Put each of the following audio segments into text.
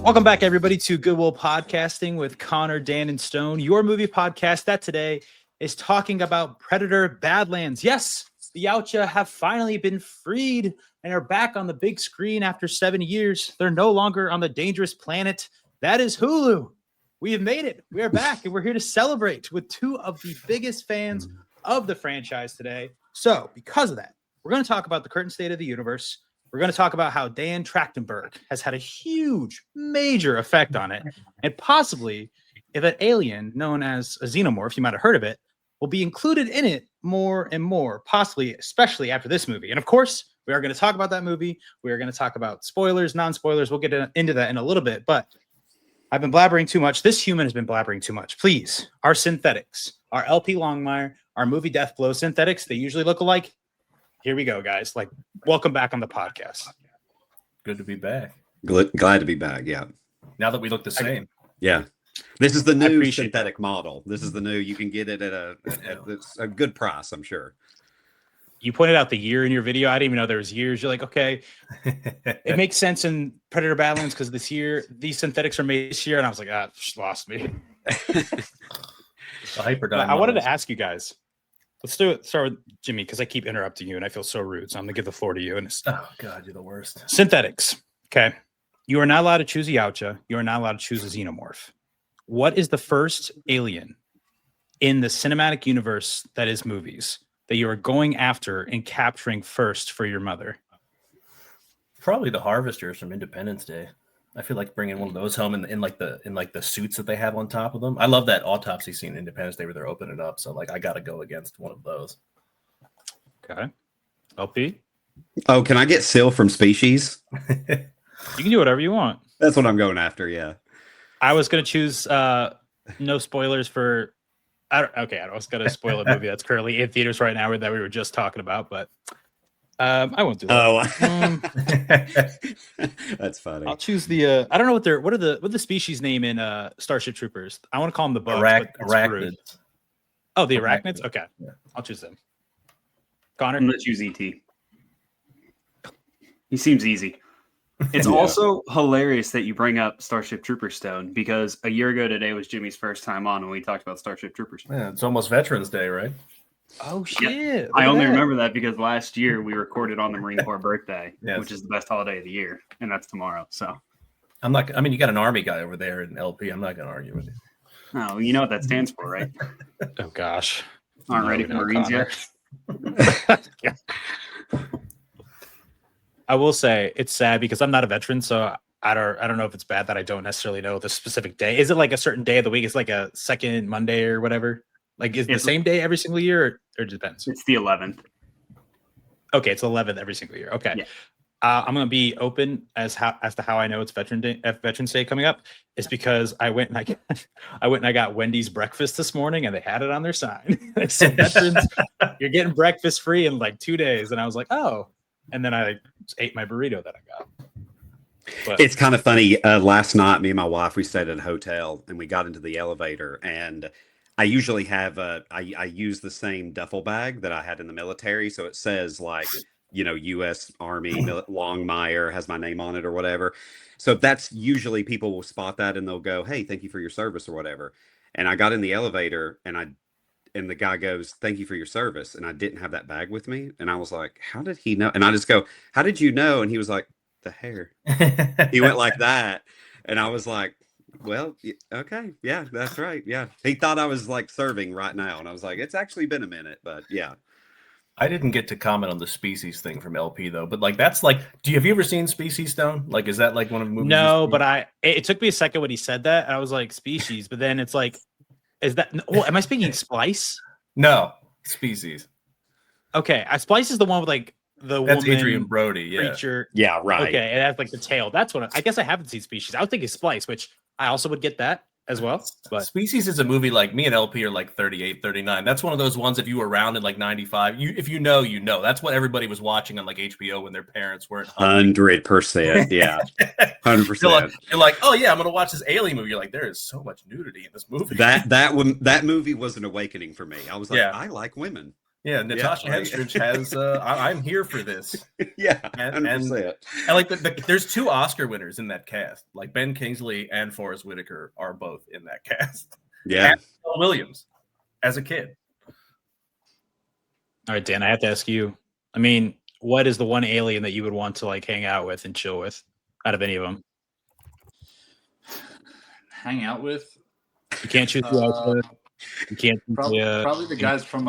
Welcome back, everybody, to Goodwill Podcasting with Connor, Dan, and Stone, your movie podcast that today is talking about Predator Badlands. Yes, the Yautja have finally been freed and are back on the big screen after 7 years. They're no longer on the dangerous planet. That is Hulu. We have made it. We are back, and we're here to celebrate with two of the biggest fans of the franchise today. So, because of that, we're going to talk about the current state of the universe. We're going to talk about how Dan Trachtenberg has had a huge, major effect on it. And possibly, if an alien known as a xenomorph, you might have heard of it, will be included in it more and more, possibly, especially after this movie. And of course, we are going to talk about that movie. We are going to talk about spoilers, non-spoilers. We'll get into that in a little bit. But I've been blabbering too much. This human has been blabbering too much. Please, our synthetics, our LPLongmire, our MovieDeathblows synthetics, they usually look alike. Here we go, guys. Like, welcome back on the podcast. Good to be back. Glad to be back. Yeah. Now that we look the same. Yeah. This is the new synthetic model. This is the new. You can get it at a good price, I'm sure. You pointed out the year in your video. I didn't even know there was years. You're like, okay, it makes sense in Predator Badlands because this year these synthetics are made this year, and I was like, just lost me. I wanted to ask you guys. Let's start with Jimmy, because I keep interrupting you and I feel so rude. So I'm going to give the floor to you. And oh, God, you're the worst. Synthetics. Okay. You are not allowed to choose a Yautja. You are not allowed to choose a xenomorph. What is the first alien in the cinematic universe that is movies that you are going after and capturing first for your mother? Probably the Harvesters from Independence Day. I feel like bringing one of those home in the suits that they have on top of them. I love that autopsy scene in Independence Day where they're opening it up. So like I got to go against one of those. Okay. LP? Oh, can I get Syl from Species? You can do whatever you want. That's what I'm going after. Yeah. I was going to choose no spoilers for. I was going to spoil a movie that's currently in theaters right now that we were just talking about, but I won't do that. Oh, that's funny. I'll choose the. I don't know what are the species name in Starship Troopers. I want to call them the bugs. Arachnids. Oh, the arachnids. Okay, yeah. I'll choose them. Connor, I'm gonna choose ET. He seems easy. It's also hilarious that you bring up Starship Troopers, Stone, because a year ago today was Jimmy's first time on when we talked about Starship Troopers. Yeah, it's almost Veterans Day, right? Oh shit! Yeah. I only remember that because last year we recorded on the Marine Corps birthday, which is the best holiday of the year, and that's tomorrow. So, you got an Army guy over there in LP. I'm not going to argue with you. Oh, you know what that stands for, right? Oh gosh, aren't ready for Marines yet. Yeah. I will say it's sad because I'm not a veteran, so I don't know if it's bad that I don't necessarily know the specific day. Is it like a certain day of the week? It's like a second Monday or whatever. Like, is it the same day every single year, or it depends? It's the 11th. Okay, it's 11th every single year. Okay, yeah. I'm gonna be open as to how I know it's Veterans Day coming up. It's because I went and I got Wendy's breakfast this morning, and they had it on their sign. They said, "Veterans, you're getting breakfast free in like 2 days," and I was like, "Oh," and then I ate my burrito that I got. But it's kind of funny. Last night, me and my wife, we stayed at a hotel, and we got into the elevator, and I usually have I use the same duffel bag that I had in the military. So it says like, U.S. Army Longmire has my name on it or whatever. So that's usually people will spot that and they'll go, "Hey, thank you for your service," or whatever. And I got in the elevator and the guy goes, "Thank you for your service." And I didn't have that bag with me. And I was like, "How did he know?" And I just go, "How did you know?" And he was like, "The hair." He went like that. And I was like, "Well, okay, yeah, that's right, yeah." He thought I was like serving right now, and I was like, "It's actually been a minute," but yeah. I didn't get to comment on the Species thing from LP though, but like that's like, have you ever seen Species, Stone? Like, is that like one of the movies? No, but it took me a second when he said that, and I was like, Species, but then it's like, is that? Oh, am I speaking Splice? No, Species. Okay, Splice is the one with like the that's woman Adrian Brody, creature. Yeah, right. Okay, and that's like the tail. That's what I guess I haven't seen Species. I was thinking Splice, which I also would get that as well. But Species is a movie like me and LP are like 38, 39. That's one of those ones if you were around in like 95, if you know, that's what everybody was watching on like HBO when their parents weren't. 100%. Yeah. 100%. You're like, "Oh yeah, I'm going to watch this alien movie." You're like, there is so much nudity in this movie. That movie was an awakening for me. I was like, yeah. I like women. Yeah, Natasha right. Henstridge has. I'm here for this. Yeah, and 100%. like there's 2 Oscar winners in that cast. Like Ben Kingsley and Forrest Whitaker are both in that cast. Yeah. And Paul Williams as a kid. All right, Dan, I have to ask you. I mean, what is the one alien that you would want to like hang out with and chill with out of any of them? Hang out with? You can't choose the outfit. You can't choose probably the guys from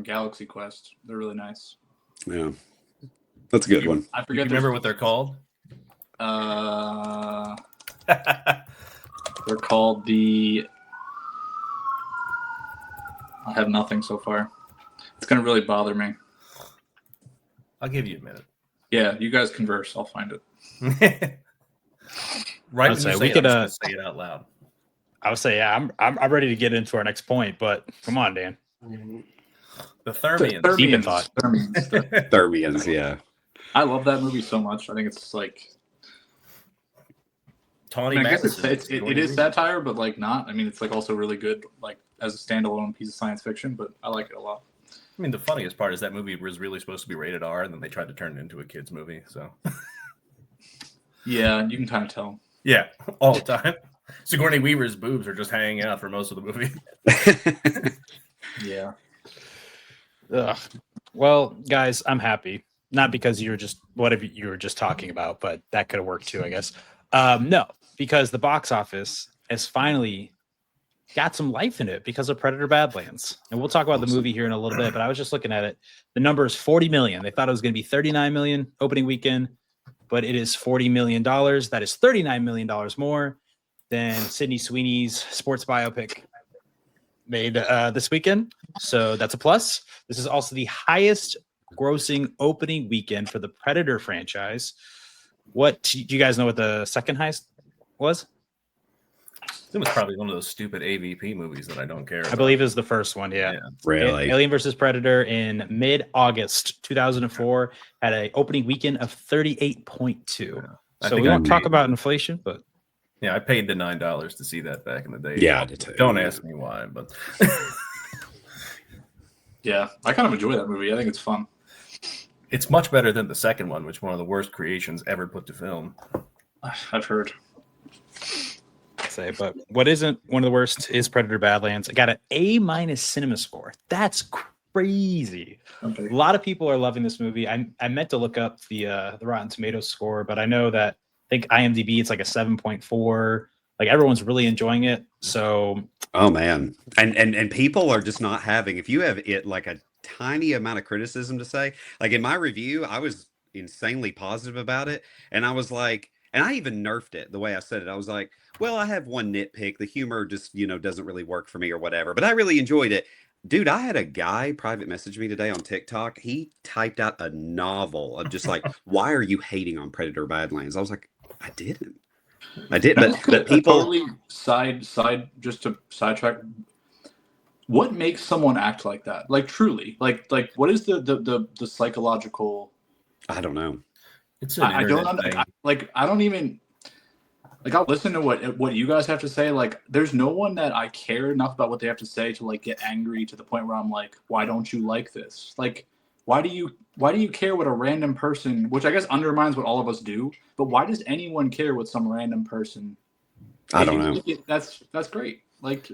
Galaxy Quest. They're really nice. Yeah. That's a good one. I forget. You remember what they're called? They're called the. I have nothing so far. It's gonna really bother me. I'll give you a minute. Yeah, you guys converse. I'll find it. Right. I'd say when we you could, say it out loud. I would say, yeah, I'm ready to get into our next point, but come on, Dan. The Thermians. Deep in thought. Thermians, yeah. I love that movie so much. I think it's like. Tawny I guess Matheson. it is satire, but like not. I mean, it's like also really good, like as a standalone piece of science fiction. But I like it a lot. I mean, the funniest part is that movie was really supposed to be rated R, and then they tried to turn it into a kids movie. So. Yeah, you can kind of tell. Yeah, all the time. Sigourney Weaver's boobs are just hanging out for most of the movie. Yeah. Ugh. Well, guys, I'm happy. Not because you're just whatever you were just talking about, but that could have worked too, I guess. No, because the box office has finally got some life in it because of Predator Badlands. And we'll talk about the movie here in a little bit, but I was just looking at it. The number is 40 million. They thought it was going to be 39 million opening weekend, but it is $40 million. That is $39 million more than Sydney Sweeney's sports biopic made this weekend. So that's a plus. This is also the highest grossing opening weekend for the Predator franchise. What do you guys know what the second highest was? It was probably one of those stupid AVP movies that I don't care about. I believe it was the first one. Yeah. Really? Alien versus Predator in mid-August 2004 had an opening weekend of 38.2. So we won't talk about inflation, but yeah, I paid the $9 to see that back in the day. Yeah, I did too. Don't ask me why, but Yeah, I kind of enjoy that movie. I think it's fun. it's much better than the second one, which is one of the worst creations ever put to film. I've heard. say, but what isn't one of the worst is Predator Badlands. I got an A- cinema score. That's crazy. Okay. A lot of people are loving this movie. I meant to look up the Rotten Tomatoes score, but I know that I think IMDb it's like a 7.4. Like everyone's really enjoying it. So oh man, and people are just not having. If you have it like a tiny amount of criticism to say, like in my review, I was insanely positive about it, and I was like, and I even nerfed it the way I said it. I was like, well, I have one nitpick. The humor just doesn't really work for me or whatever. But I really enjoyed it. Dude, I had a guy private message me today on TikTok. He typed out a novel of just like, why are you hating on Predator Badlands? I was like, I didn't. But people totally side just to sidetrack. What makes someone act like that? Like truly, like what is the psychological? I don't know. It's an I don't thing. I don't even like. I'll listen to what you guys have to say. Like, there's no one that I care enough about what they have to say to like get angry to the point where I'm like, why don't you like this? Like, why do you care what a random person? Which I guess undermines what all of us do. But why does anyone care what some random person? I don't know. That's great. Like,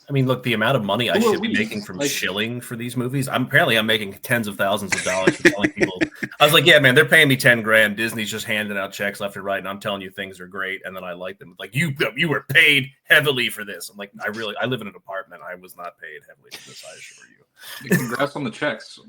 I mean, look, the amount of money I Who are should be we? making from Like- shilling for these movies. I'm making tens of thousands of dollars for telling people. I was like, yeah, man, they're paying me 10 grand. Disney's just handing out checks left and right, and I'm telling you things are great, and then I like them. Like you were paid heavily for this. I'm like, I live in an apartment. I was not paid heavily for this. I assure you. congrats on the checks.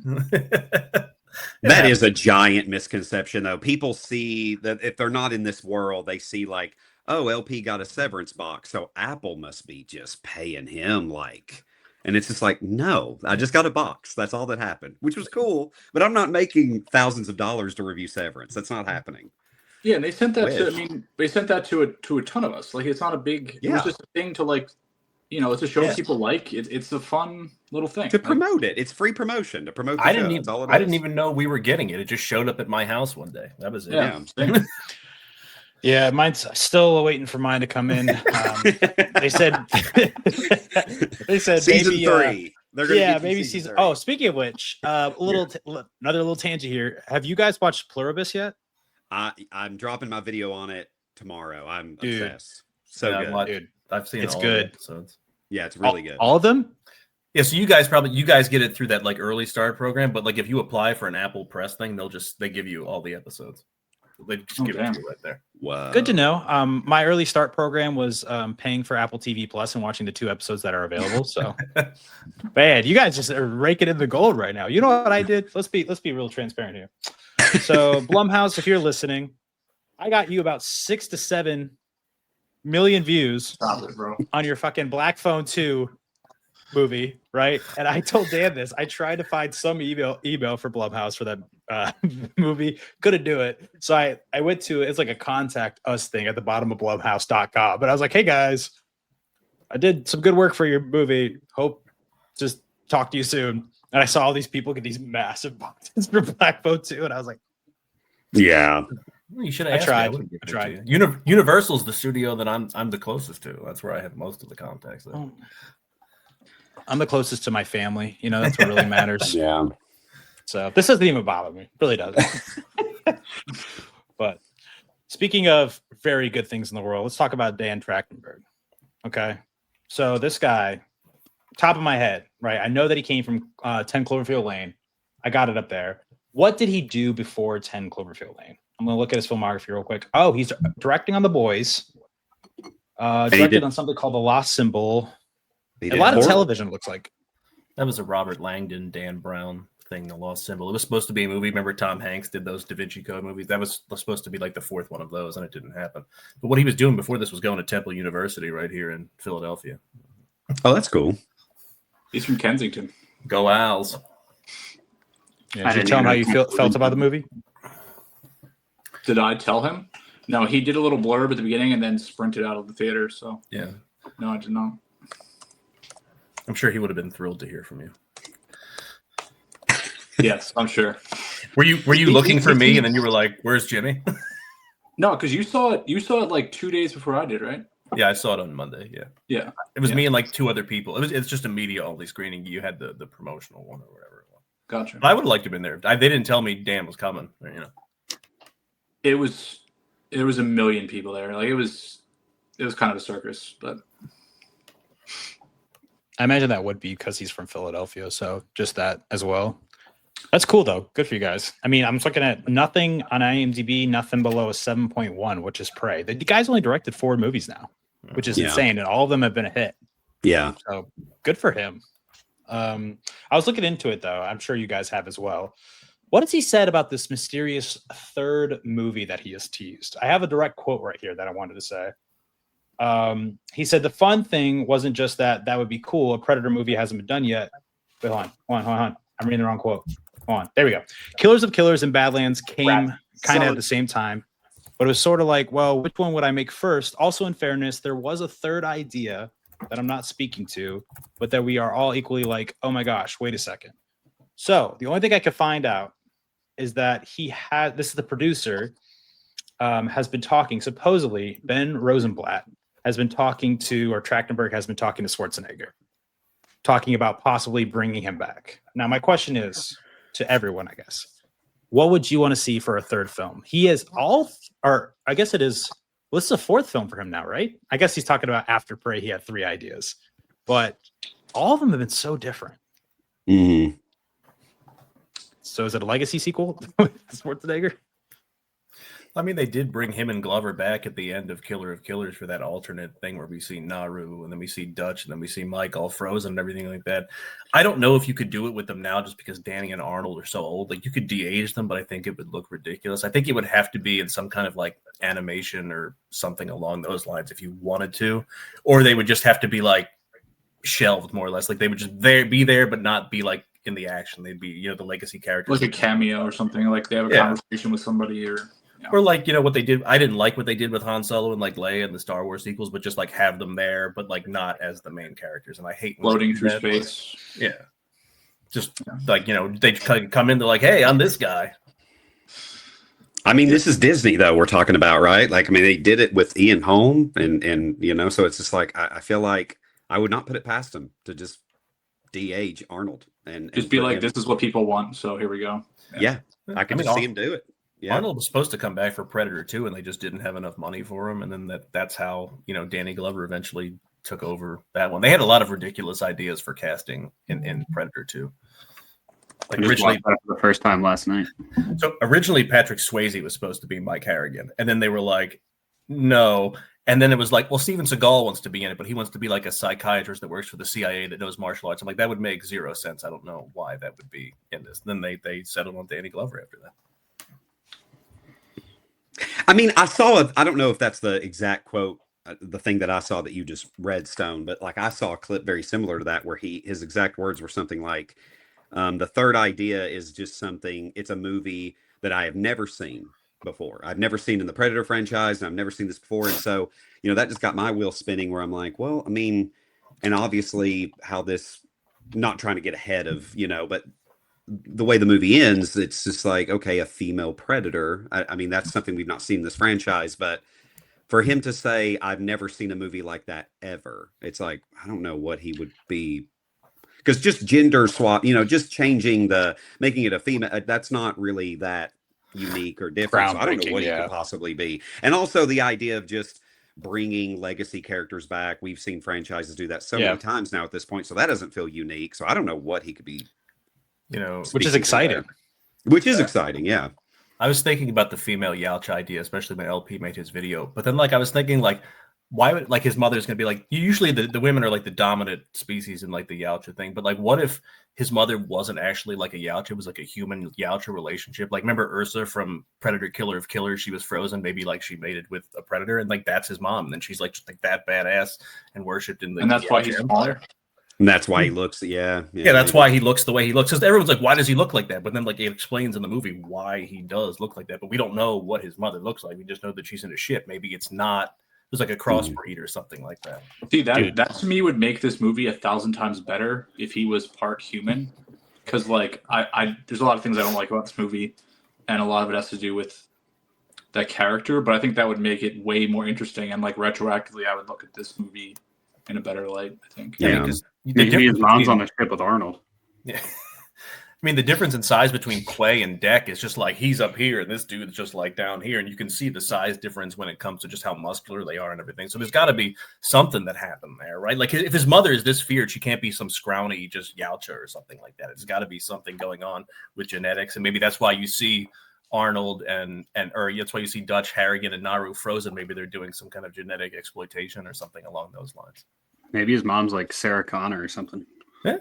That is a giant misconception, though. People see that if they're not in this world, they see like, oh, LP got a severance box, so Apple must be just paying him like. And it's just like, no, I just got a box. That's all that happened, which was cool. But I'm not making thousands of dollars to review Severance. That's not happening. Yeah, and they sent that Wish. they sent that to a ton of us. Like, it's not a big. It was just a thing to like, it's a show people like. It's a fun little thing To promote it. It's free promotion to promote the I show. didn't That's all it I didn't is. even know we were getting it. It just showed up at my house one day. That was it. Yeah. yeah, mine's still waiting for mine to come in. They said Season maybe, 3. They're gonna Yeah, get you maybe season season. 30. Oh, speaking of which, another little tangent here. Have you guys watched Pluribus yet? I'm dropping my video on it tomorrow. I'm Dude. obsessed. So Yeah, good. Dude, I've seen it's all good. the episodes. Yeah, it's really good. All of them? Yeah, so you guys get it through that like early start program, but like if you apply for an Apple Press thing, they give you all the episodes. They just give it to you right there. Wow. Good to know. My early start program was paying for Apple TV Plus and watching the 2 episodes that are available. So, man, you guys just are raking in the gold right now. You know what I did? Let's be real transparent here. So, Blumhouse, if you're listening, I got you about 6 to 7 million views Stop it, bro. on your fucking Black Phone 2 movie, right? And I told Dan this. I tried to find some email for Blumhouse for that movie. Couldn't do it. So I went to, it's like a contact us thing at the bottom of blumhouse.com. But I was like, hey guys, I did some good work for your movie. Hope just talk to you soon. And I saw all these people get these massive boxes for Black Phone 2. And I was like, Yeah. Well, you should have I asked tried. me. I tried. Universal's the studio that I'm the closest to. That's where I have most of the contacts. There. I'm the closest to my family. You know, that's what really matters. Yeah. So this doesn't even bother me. It really doesn't. But speaking of very good things in the world, let's talk about Dan Trachtenberg. Okay. So this guy, top of my head, right? I know that he came from 10 Cloverfield Lane. I got it up there. What did he do before 10 Cloverfield Lane? I'm going to look at his filmography real quick. Oh, he's directing on The Boys. Directed on something called The Lost Symbol. A lot of television, it looks like. That was a Robert Langdon, Dan Brown thing, The Lost Symbol. It was supposed to be a movie. Remember Tom Hanks did those Da Vinci Code movies? That was supposed to be like the 4th one of those, and it didn't happen. But what he was doing before this was going to Temple University right here in Philadelphia. Oh, that's cool. He's from Kensington. Go Owls. Yeah, did you tell him how you felt about the movie? Did I tell him? No, he did a little blurb at the beginning and then sprinted out of the theater. So Yeah. No, I did not. I'm sure he would have been thrilled to hear from you. Yes, I'm sure. Were you looking for me and then you were like, "Where's Jimmy?" No, because you saw it. You saw it like 2 days before I did, right? Yeah, I saw it on Monday. Yeah. Yeah. It was me and like 2 other people. It's just a media only screening. You had the promotional one or whatever it was. Gotcha. But I would have liked to have been there. They didn't tell me Dan was coming. You know. There was a million people there. Like it was kind of a circus, but I imagine that would be because he's from Philadelphia. So just that as well. That's cool, though. Good for you guys. I mean, I'm looking at nothing on IMDb, nothing below a 7.1, which is Prey. The guy's only directed 4 movies now, which is insane. And all of them have been a hit. Yeah. So good for him. I was looking into it, though. I'm sure you guys have as well. What has he said about this mysterious 3rd movie that he has teased? I have a direct quote right here that I wanted to say. He said the fun thing wasn't just that would be cool. A Predator movie hasn't been done yet. Wait, hold on. I'm reading the wrong quote. Hold on. There we go. Killers of Killers and Badlands came kind of at the same time, but it was sort of like, well, which one would I make first? Also, in fairness, there was a 3rd idea that I'm not speaking to, but that we are all equally like, oh my gosh, wait a second. So the only thing I could find out is that this is the producer, has been talking, supposedly, Ben Rosenblatt has been talking to, or Trachtenberg has been talking to Schwarzenegger, talking about possibly bringing him back. Now, my question is to everyone, I guess, what would you want to see for a 3rd film? He is I guess it is, well, this is a 4th film for him now, right? I guess he's talking about after Prey, he had 3 ideas, but all of them have been so different. Mm-hmm. So is it a legacy sequel with Schwarzenegger? I mean, they did bring him and Glover back at the end of Killer of Killers for that alternate thing where we see Naru and then we see Dutch and then we see Mike all frozen and everything like that. I don't know if you could do it with them now just because Danny and Arnold are so old. Like you could de-age them, but I think it would look ridiculous. I think it would have to be in some kind of like animation or something along those lines if you wanted to, or they would just have to be like shelved more or less. Like they would just be there, but not be like in the action. They'd be, the legacy characters. like a cameo or something. Like they have a conversation with somebody or. Or like, what they did. I didn't like what they did with Han Solo and like Leia and the Star Wars sequels, but just like have them there, but like not as the main characters. And I hate floating through space. Yeah. Just like, they come in, they're like, hey, I'm this guy. I mean, this is Disney though we're talking about, right? Like, I mean, they did it with Ian Holm and so it's just like, I feel like I would not put it past them to just de-age Arnold and Just be put like, him- this is what people want, so here we go. Yeah, I could mean, just see him do it. Yeah. Arnold was supposed to come back for Predator 2, and they just didn't have enough money for him. And then that's how, Danny Glover eventually took over that one. They had a lot of ridiculous ideas for casting in Predator 2. Like I just originally, watched that for the first time last night. so originally Patrick Swayze was supposed to be Mike Harrigan, and then they were like, no. And then it was like, well, Steven Seagal wants to be in it, but he wants to be like a psychiatrist that works for the CIA that knows martial arts. I'm like, that would make zero sense. I don't know why that would be in this. Then they settled on Danny Glover after that. I mean, I don't know if that's the exact quote, the thing that I saw that you just read, Stone, but like I saw a clip very similar to that where his exact words were something like, the third idea is just something, it's a movie that I have never seen before. I've never seen in the Predator franchise, and I've never seen this before. And so, that just got my wheel spinning where I'm like, well, I mean, and obviously how this, not trying to get ahead of, but the way the movie ends, it's just like, okay, a female predator. I mean, that's something we've not seen in this franchise, but for him to say, I've never seen a movie like that ever, it's like, I don't know what he would be. Because just gender swap, just making it a female, that's not really that unique or different. So I don't know what he could possibly be. And also the idea of just bringing legacy characters back. We've seen franchises do that so many times now at this point. So that doesn't feel unique. So I don't know what he could be. Which is exciting. Exciting, yeah. I was thinking about the female Yautja idea, especially when LP made his video. But then, I was thinking, why would, his mother's going to be like, usually the women are, the dominant species in, the Yautja thing. But, what if his mother wasn't actually, a Yautja? It was, a human Yautja relationship. Remember Ursa from Predator Killer of Killers? She was frozen. Maybe, she mated with a predator. And, that's his mom. And then she's, just, that badass and worshipped in the And that's Yautja why he's smaller. And that's why he looks, yeah, that's why he looks the way he looks. Because everyone's like, why does he look like that? But then, it explains in the movie why he does look like that. But we don't know what his mother looks like. We just know that she's in a ship. Maybe it's not. It was a crossbreed or something like that. See, that to me would make this movie 1,000 times better if he was part human. Because, I there's a lot of things I don't like about this movie, and a lot of it has to do with that character. But I think that would make it way more interesting. And, retroactively, I would look at this movie in a better light, I think. Yeah. Maybe his mom's on the ship with Arnold. Yeah. I mean, the difference in size between Quay and Deck is just he's up here and this dude's just down here. And you can see the size difference when it comes to just how muscular they are and everything. So there's got to be something that happened there, right? If his mother is this feared, she can't be some scrawny just Yautja or something like that. It's got to be something going on with genetics. And maybe that's why you see Arnold or that's why you see Dutch, Harrigan, and Naru frozen. Maybe they're doing some kind of genetic exploitation or something along those lines. Maybe his mom's like Sarah Connor or something. Yeah.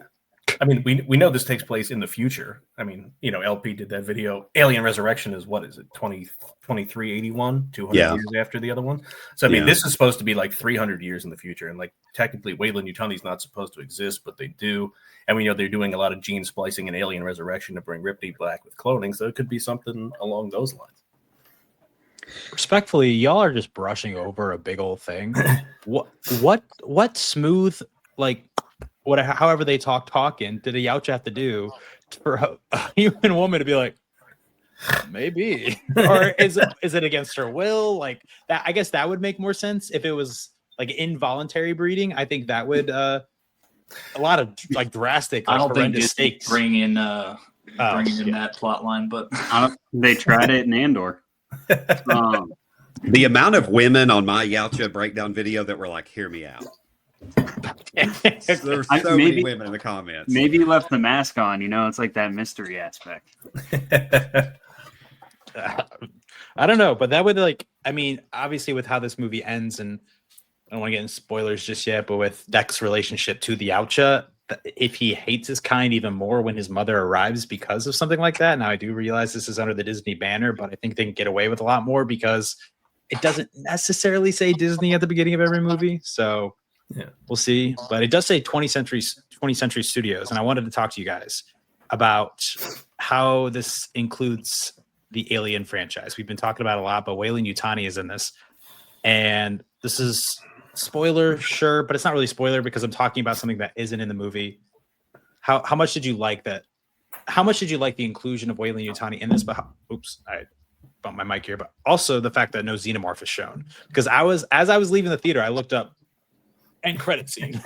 I mean, we know this takes place in the future. I mean, LP did that video. Alien Resurrection is, what is it, 2381, 200 years after the other one. So, I mean, this is supposed to be 300 years in the future. And technically, Weyland-Yutani's not supposed to exist, but they do. And we know they're doing a lot of gene splicing in Alien Resurrection to bring Ripley back with cloning. So it could be something along those lines. Respectfully, y'all are just brushing over a big old thing. What smooth, however they talking, did a Yautja have to do for a human woman to be like, maybe, or is it against her will? That, I guess that would make more sense if it was involuntary breeding. I think that would a lot of drastic. I don't think horrendous Disney stakes. bring in that plot line, but they tried it in Andor. The amount of women on my Yautja breakdown video that were like, hear me out. There's so many women in the comments. Maybe he left the mask on, it's that mystery aspect. I don't know, but that would obviously with how this movie ends, and I don't want to get into spoilers just yet, but with Deck's relationship to the Yautja, if he hates his kind even more when his mother arrives because of something like that. Now I do realize this is under the Disney banner, but I think they can get away with a lot more because it doesn't necessarily say Disney at the beginning of every movie. So yeah, we'll see. But it does say 20th Century Studios. And I wanted to talk to you guys about how this includes the Alien franchise. We've been talking about it a lot, but Weyland-Yutani is in this. And this is spoiler, sure, but it's not really spoiler because I'm talking about something that isn't in the movie. How much did you like that? How much did you like the inclusion of Weyland-Yutani in this? But oops, I bumped my mic here. But also the fact that no xenomorph is shown, because as I was leaving the theater, I looked up End credit scene.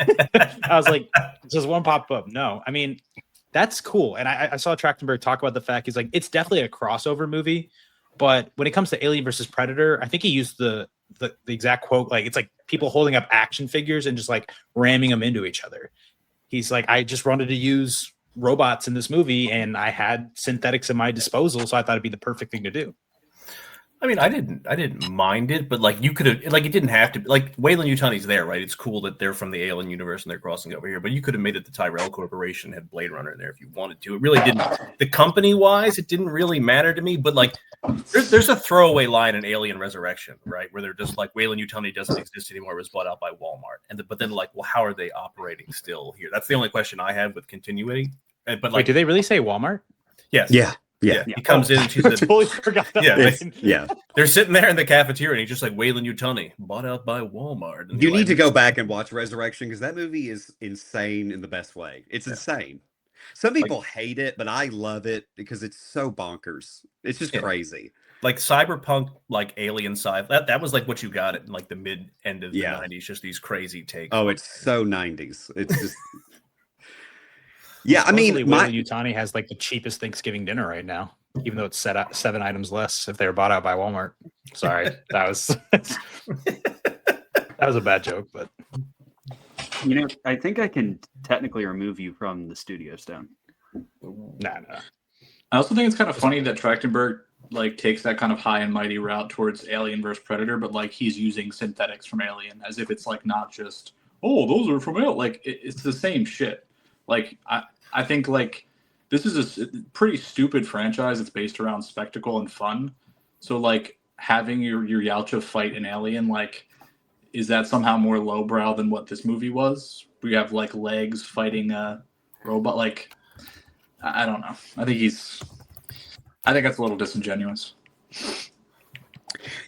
I was like, just one pop up. No, I mean, that's cool. And I saw Trachtenberg talk about the fact he's like, it's definitely a crossover movie, but when it comes to Alien versus Predator, I think he used the exact quote, like it's like people holding up action figures and just like ramming them into each other. He's like, I just wanted to use robots in this movie and I had synthetics at my disposal, so I thought it'd be the perfect thing to do. I mean, I didn't mind it, but like you could have, like it didn't have to. Like Weyland Yutani's there, right? It's cool that they're from the Alien universe and they're crossing over here, but you could have made it the Tyrell Corporation, had Blade Runner in there if you wanted to. It really didn't. The company wise, it didn't really matter to me. But like, there's a throwaway line in Alien Resurrection, right, where they're just like Weyland Yutani doesn't exist anymore. It was bought out by Walmart, but then like, well, how are they operating still here? That's the only question I had with continuity. But like, wait, did they really say Walmart? Yes. Yeah. He comes in and she's I totally forgot that. Yeah. They're sitting there in the cafeteria and he's just like Weyland Yutani, bought out by Walmart. And You need to go back and watch Resurrection because that movie is insane in the best way. It's insane. Some people hate it, but I love it because it's so bonkers. It's just crazy. Like cyberpunk, like alien sci. That was like what you got at like the mid end of the 90s, just these crazy takes. Oh, it's so 90s. It's just yeah, I mean, Weyland Yutani has like the cheapest Thanksgiving dinner right now, even though it's set up 7 items less if they were bought out by Walmart. Sorry, that was a bad joke, but I think I can technically remove you from the studio, Stone. Nah. I also think it's kind of funny that Trachtenberg like takes that kind of high and mighty route towards Alien versus Predator, but like he's using synthetics from Alien as if it's like not just those are from Alien. Like it's the same shit. Like I think like this is a pretty stupid franchise. It's based around spectacle and fun. So like having your Yautja fight an alien, like is that somehow more lowbrow than what this movie was? We have like legs fighting a robot. Like I don't know. I think that's a little disingenuous.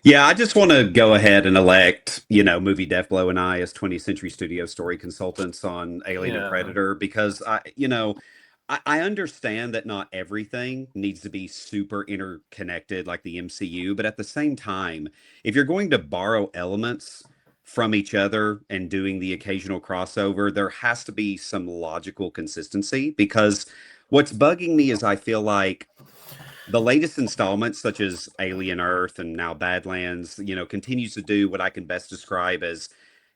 Yeah, I just want to go ahead and elect, MovieDeathblows and I as 20th Century Studio story consultants on Alien and Predator because I understand that not everything needs to be super interconnected like the MCU, but at the same time, if you're going to borrow elements from each other and doing the occasional crossover, there has to be some logical consistency because what's bugging me is I feel like the latest installments, such as Alien Earth and now Badlands, continues to do what I can best describe as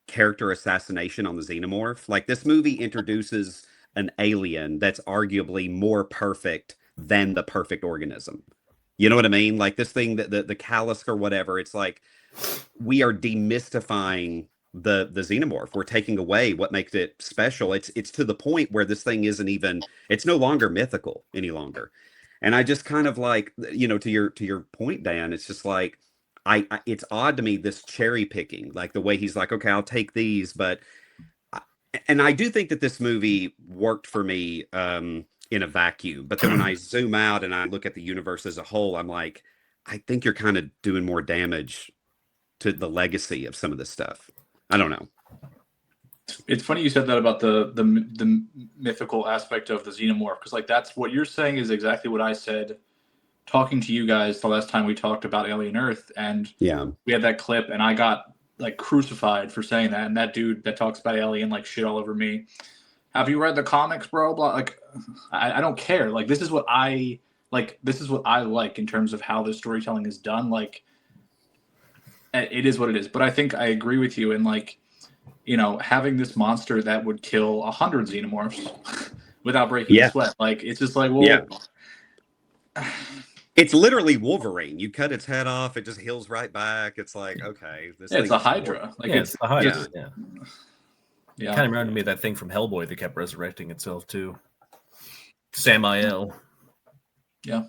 character assassination on the xenomorph. Like this movie introduces an alien that's arguably more perfect than the perfect organism. You know what I mean? Like this thing that the Callisk or whatever, it's like we are demystifying the xenomorph. We're taking away what makes it special. It's to the point where this thing it's no longer mythical any longer. And I just kind of like, to your point, Dan, it's just like, it's odd to me, this cherry picking, like the way he's like, okay, I'll take these. And I do think that this movie worked for me in a vacuum. But then when I zoom out and I look at the universe as a whole, I'm like, I think you're kind of doing more damage to the legacy of some of this stuff. I don't know. It's funny you said that about the mythical aspect of the xenomorph because like that's what you're saying is exactly what I said talking to you guys the last time we talked about Alien Earth, and we had that clip and I got like crucified for saying that, and that dude that talks about Alien like shit all over me. Have you read the comics, bro? Blah. Like I don't care. Like this is what I like. This is what I like in terms of how the storytelling is done. Like it is what it is. But I think I agree with you in like, having this monster that would kill 100 xenomorphs without breaking a sweat. Like, it's just like, it's literally Wolverine. You cut its head off, it just heals right back. It's like, okay. It's a Hydra. Like, it's a Hydra. Yeah. Kind of reminded me of that thing from Hellboy that kept resurrecting itself, too. Samael. Yeah.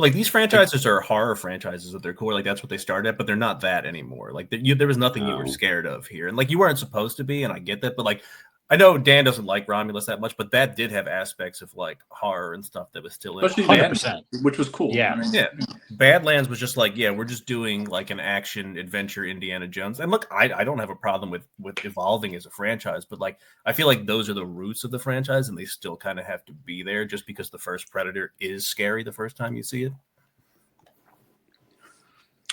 Like these franchises are horror franchises at their core. Like that's what they started at, but they're not that anymore. Like there was nothing you were scared of here, and like you weren't supposed to be. And I get that, but like I know Dan doesn't like Romulus that much, but that did have aspects of like horror and stuff that was still in it. 100%, which was cool. Yeah. I mean, Yeah. Badlands was just like, we're just doing like an action adventure Indiana Jones. And look, I don't have a problem with evolving as a franchise, but like I feel like those are the roots of the franchise and they still kind of have to be there just because the first Predator is scary the first time you see it.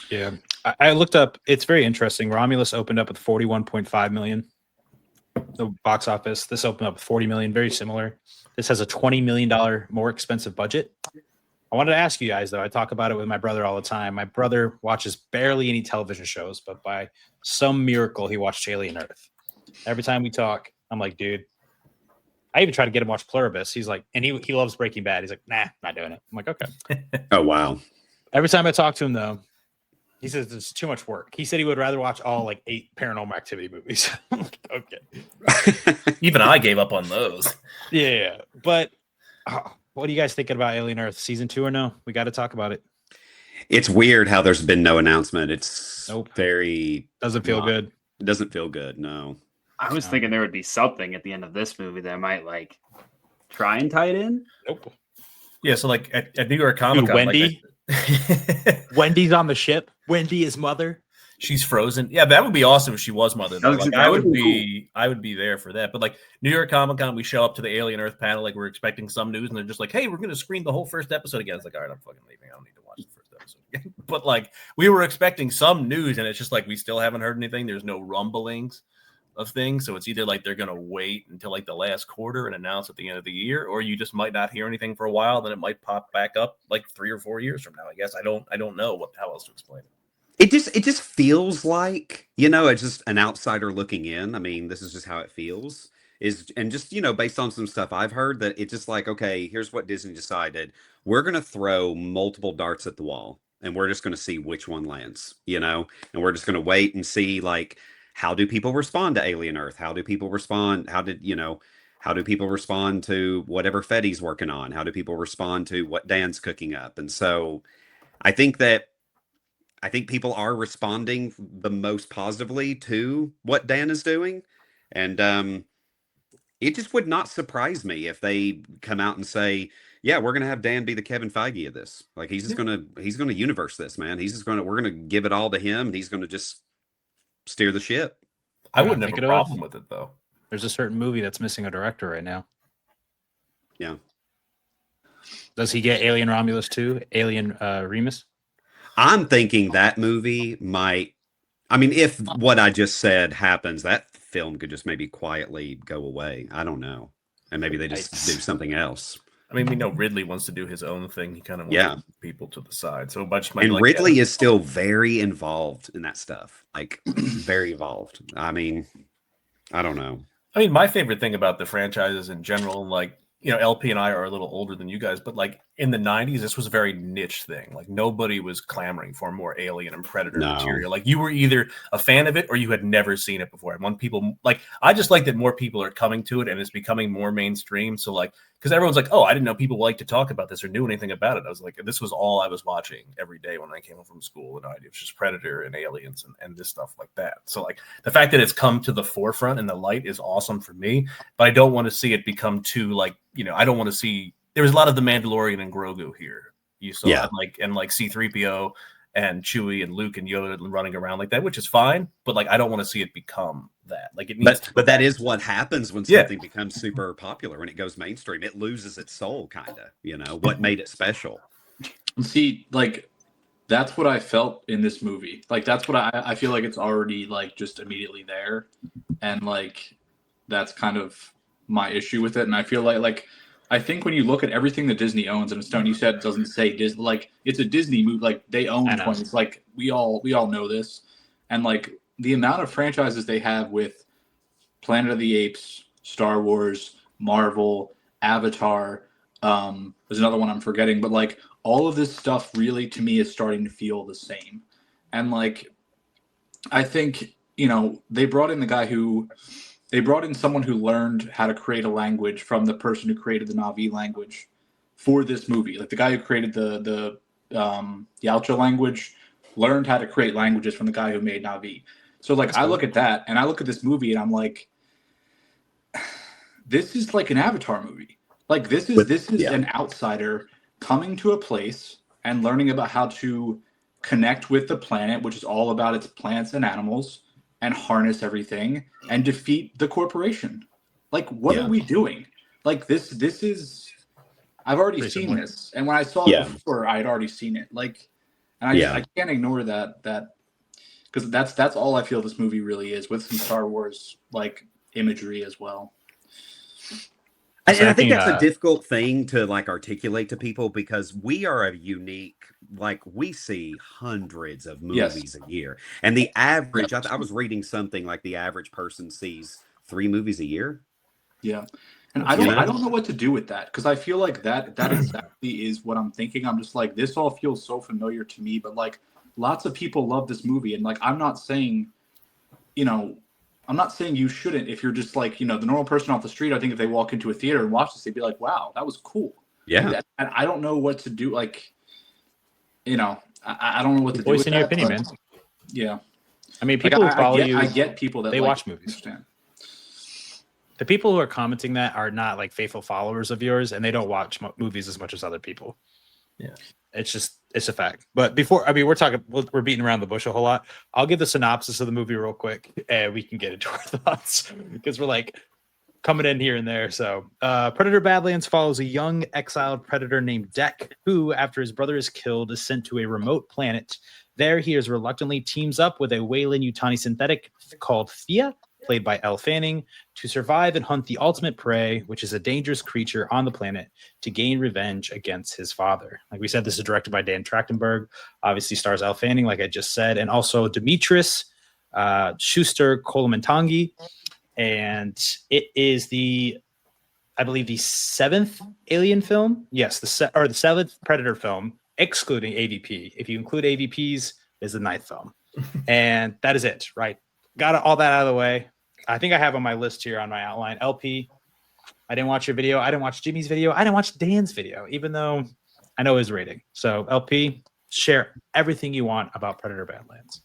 Yeah. I looked up, it's very interesting. Romulus opened up with 41.5 million the box office. This opened up 40 million, very similar. This has a $20 million more expensive budget. I wanted to ask you guys, though. I talk about it with my brother all the time. My brother watches barely any television shows, but by some miracle, he watched Alien Earth. Every time we talk, I'm like, dude. I even try to get him to watch Pluribus. He's like, and he loves Breaking Bad. He's like, nah, not doing it. I'm like, okay. Oh wow. Every time I talk to him, though, he says it's too much work. He said he would rather watch all like 8 Paranormal Activity movies. I'm like, okay. Even I gave up on those. Yeah, but what are you guys thinking about Alien Earth season 2 or no? We got to talk about it. It's weird how there's been no announcement. It's very doesn't feel good. It doesn't feel good. No. I was thinking there would be something at the end of this movie that might like try and tie it in. Nope. Yeah, so like at New York Comic Con, Wendy. Wendy's on the ship. Wendy is mother. She's frozen. Yeah, that would be awesome if she was mother. Though. Like, I would be there for that. But like New York Comic Con, we show up to the Alien Earth panel like we're expecting some news, and they're just like, "Hey, we're going to screen the whole first episode again." It's like, all right, I'm fucking leaving. I don't need to watch the first episode again. But like we were expecting some news, and it's just like we still haven't heard anything. There's no rumblings of things, so it's either like they're going to wait until like the last quarter and announce at the end of the year, or you just might not hear anything for a while. Then it might pop back up like 3 or 4 years from now. I guess I don't know how else to explain it. It just feels like, it's just an outsider looking in. I mean, this is just how it feels. And just, based on some stuff I've heard, that it's just like, okay, here's what Disney decided. We're going to throw multiple darts at the wall, and we're just going to see which one lands, and we're just going to wait and see, like, how do people respond to Alien Earth? How do people respond? How do people respond to whatever Fetty's working on? How do people respond to what Dan's cooking up? And so I think people are responding the most positively to what Dan is doing. And it just would not surprise me if they come out and say, yeah, we're going to have Dan be the Kevin Feige of this. Like he's going to universe this, man. We're going to give it all to him. And he's going to just steer the ship. I wouldn't have a problem with it, though. There's a certain movie that's missing a director right now. Yeah. Does he get Alien Romulus 2? Alien Remus? I'm thinking that movie might. I mean, if what I just said happens, that film could just maybe quietly go away. I don't know. And maybe they just do something else. I mean, we know Ridley wants to do his own thing. He kind of wants people to the side. So much. And Ridley is still very involved in that stuff. Like, very involved. I mean, I don't know. I mean, my favorite thing about the franchises in general, like, LP and I are a little older than you guys, but like in the 90s, this was a very niche thing. Like nobody was clamoring for more Alien and Predator material. Like you were either a fan of it or you had never seen it before. And when people I just like that more people are coming to it and it's becoming more mainstream. So like, because everyone's like, oh, I didn't know people like to talk about this or knew anything about it. I was like, this was all I was watching every day when I came home from school. And it was just Predator and Aliens and this stuff like that. So like the fact that it's come to the forefront and the light is awesome for me, but I don't want to see it become too like, I don't want to see. There was a lot of the Mandalorian and Grogu here. You saw and C-3PO and Chewie and Luke and Yoda running around like that, which is fine. But like, I don't want to see it become that. Like it needs. But that is what happens when something becomes super popular. When it goes mainstream, it loses its soul, kind of. What made it special. See, like that's what I felt in this movie. Like that's what I feel like it's already like just immediately there, and like that's kind of my issue with it. And I feel like I think when you look at everything that Disney owns, and Stone, you said it doesn't say Disney, like it's a Disney movie, like they own 20s. Like we all know this, and like the amount of franchises they have with Planet of the Apes, Star Wars, Marvel, Avatar. There's another one I'm forgetting, but like all of this stuff really to me is starting to feel the same. And like I think they brought in someone who learned how to create a language from the person who created the Na'vi language for this movie. Like the guy who created the Yautja language learned how to create languages from the guy who made Na'vi. So like I look at that and I look at this movie and I'm like, this is like an Avatar movie. Like this is an outsider coming to a place and learning about how to connect with the planet, which is all about its plants and animals, and harness everything and defeat the corporation. Like, what are we doing? Like this is, I've already seen this. And when I saw it before, I had already seen it. Like, and I can't ignore that because that's all I feel this movie really is, with some Star Wars like imagery as well. And I think Second, that's a difficult thing to like articulate to people because we are a unique, like we see hundreds of Yes. movies a year. And the average, I was reading something like the average person sees 3 movies a year. Yeah. And You know? I don't know what to do with that because I feel like that exactly is what I'm thinking. I'm just like, this all feels so familiar to me, but like lots of people love this movie. And like, I'm not saying, you know, I'm not saying you shouldn't if you're just like, you know, the normal person off the street. I think if they walk into a theater and watch this, they'd be like, wow, that was cool. Yeah. And I don't know what to do. Like, you know, I don't know what to do with voicing your that, opinion, but, man. Yeah. I mean, Like, people who follow you, I get people that they like, watch movies. Understand. The people who are commenting that are not like faithful followers of yours, and they don't watch movies as much as other people. Yeah. It's a fact. But we're beating around the bush a whole lot. I'll give the synopsis of the movie real quick and we can get into our thoughts because we're like coming in here and there. So Predator Badlands follows a young exiled predator named Deck, who after his brother is killed is sent to a remote planet. There he is reluctantly teams up with a Weyland-Yutani synthetic called Thea, played by Elle Fanning, to survive and hunt the ultimate prey, which is a dangerous creature on the planet, to gain revenge against his father. Like we said, this is directed by Dan Trachtenberg, obviously stars Elle Fanning, like I just said, and also Dimitris Schuster Kolomentangi. And it is I believe the 7th Alien film. Yes, the 7th Predator film, excluding AVP. If you include AVPs, is the 9th film. And that is it, right? Got all that out of the way. I think I have on my list here on my outline. LP, I didn't watch your video. I didn't watch Jimmy's video. I didn't watch Dan's video, even though I know his rating. So LP, share everything you want about Predator Badlands.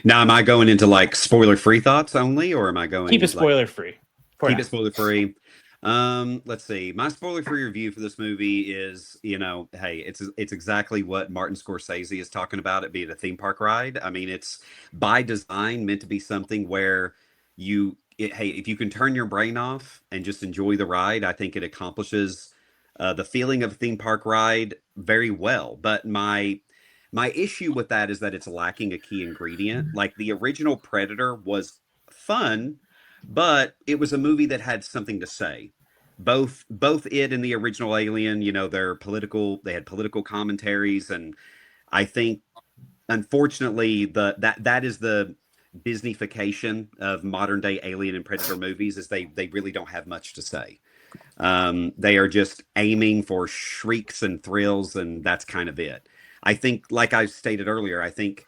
Now, am I going into like spoiler-free thoughts only, or am I going Keep it spoiler free? Keep it spoiler-free. Let's see. My spoiler-free review for this movie is, you know, hey, it's exactly what Martin Scorsese is talking about, it being a theme park ride. I mean, it's by design meant to be something where hey, if you can turn your brain off and just enjoy the ride, I think it accomplishes the feeling of a theme park ride very well. But my issue with that is that it's lacking a key ingredient. Like the original Predator was fun, but it was a movie that had something to say. Both it and the original Alien, you know, they had political commentaries, and I think unfortunately that is the Disneyfication of modern day Alien and Predator movies, is they really don't have much to say. They are just aiming for shrieks and thrills, and that's kind of it. I think, like I stated earlier, I think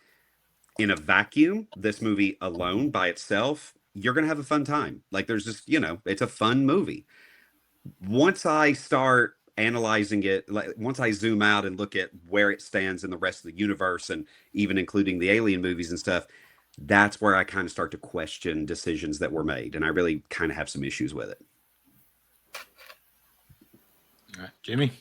in a vacuum, this movie alone by itself, you're going to have a fun time. Like there's just, you know, it's a fun movie. Once I start analyzing it, like once I zoom out and look at where it stands in the rest of the universe, and even including the Alien movies and stuff, that's where I kind of start to question decisions that were made. And I really kind of have some issues with it. All right, Jimmy?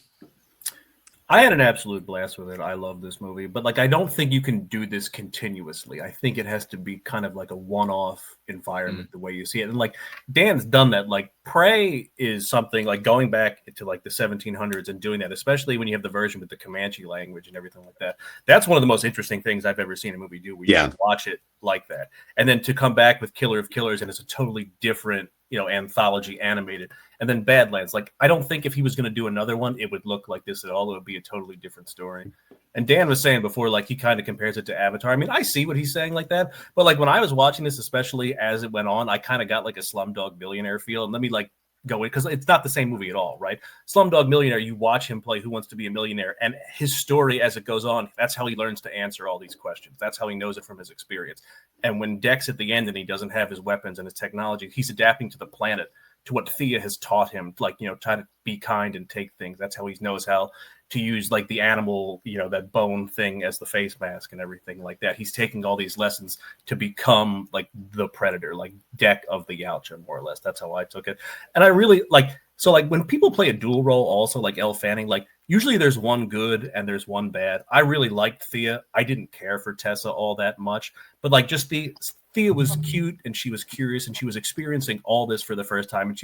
I had an absolute blast with it. I love this movie, but like I don't think you can do this continuously. I think it has to be kind of like a one-off environment, the way you see it. And like Dan's done that. Like Prey is something like going back to like the 1700s and doing that, especially when you have the version with the Comanche language and everything like that. That's one of the most interesting things I've ever seen a movie do, where you can watch it like that. And then to come back with Killer of Killers, and it's a totally different, you know, anthology animated. And then Badlands, like I don't think if he was going to do another one, it would look like this at all. It would be a totally different story. And Dan was saying before, like he kind of compares it to Avatar. I mean, I see what he's saying like that, but like when I was watching this, especially as it went on, I kind of got like a Slumdog Millionaire feel. And let me like go in, because it's not the same movie at all, right? Slumdog Millionaire, you watch him play Who Wants to Be a Millionaire, and his story as it goes on, that's how he learns to answer all these questions. That's how he knows it from his experience. And when Deck's at the end and he doesn't have his weapons and his technology, he's adapting to the planet, to what Thea has taught him, like, you know, try to be kind and take things. That's how he knows how to use like the animal, you know, that bone thing as the face mask and everything like that. He's taking all these lessons to become like the Predator, like Deck of the Yautja, more or less. That's how I took it. And I really like, so like when people play a dual role also, like Elle Fanning, like usually there's one good and there's one bad. I really liked Thea. I didn't care for Tessa all that much, but like just Thea was cute and she was curious and she was experiencing all this for the first time. And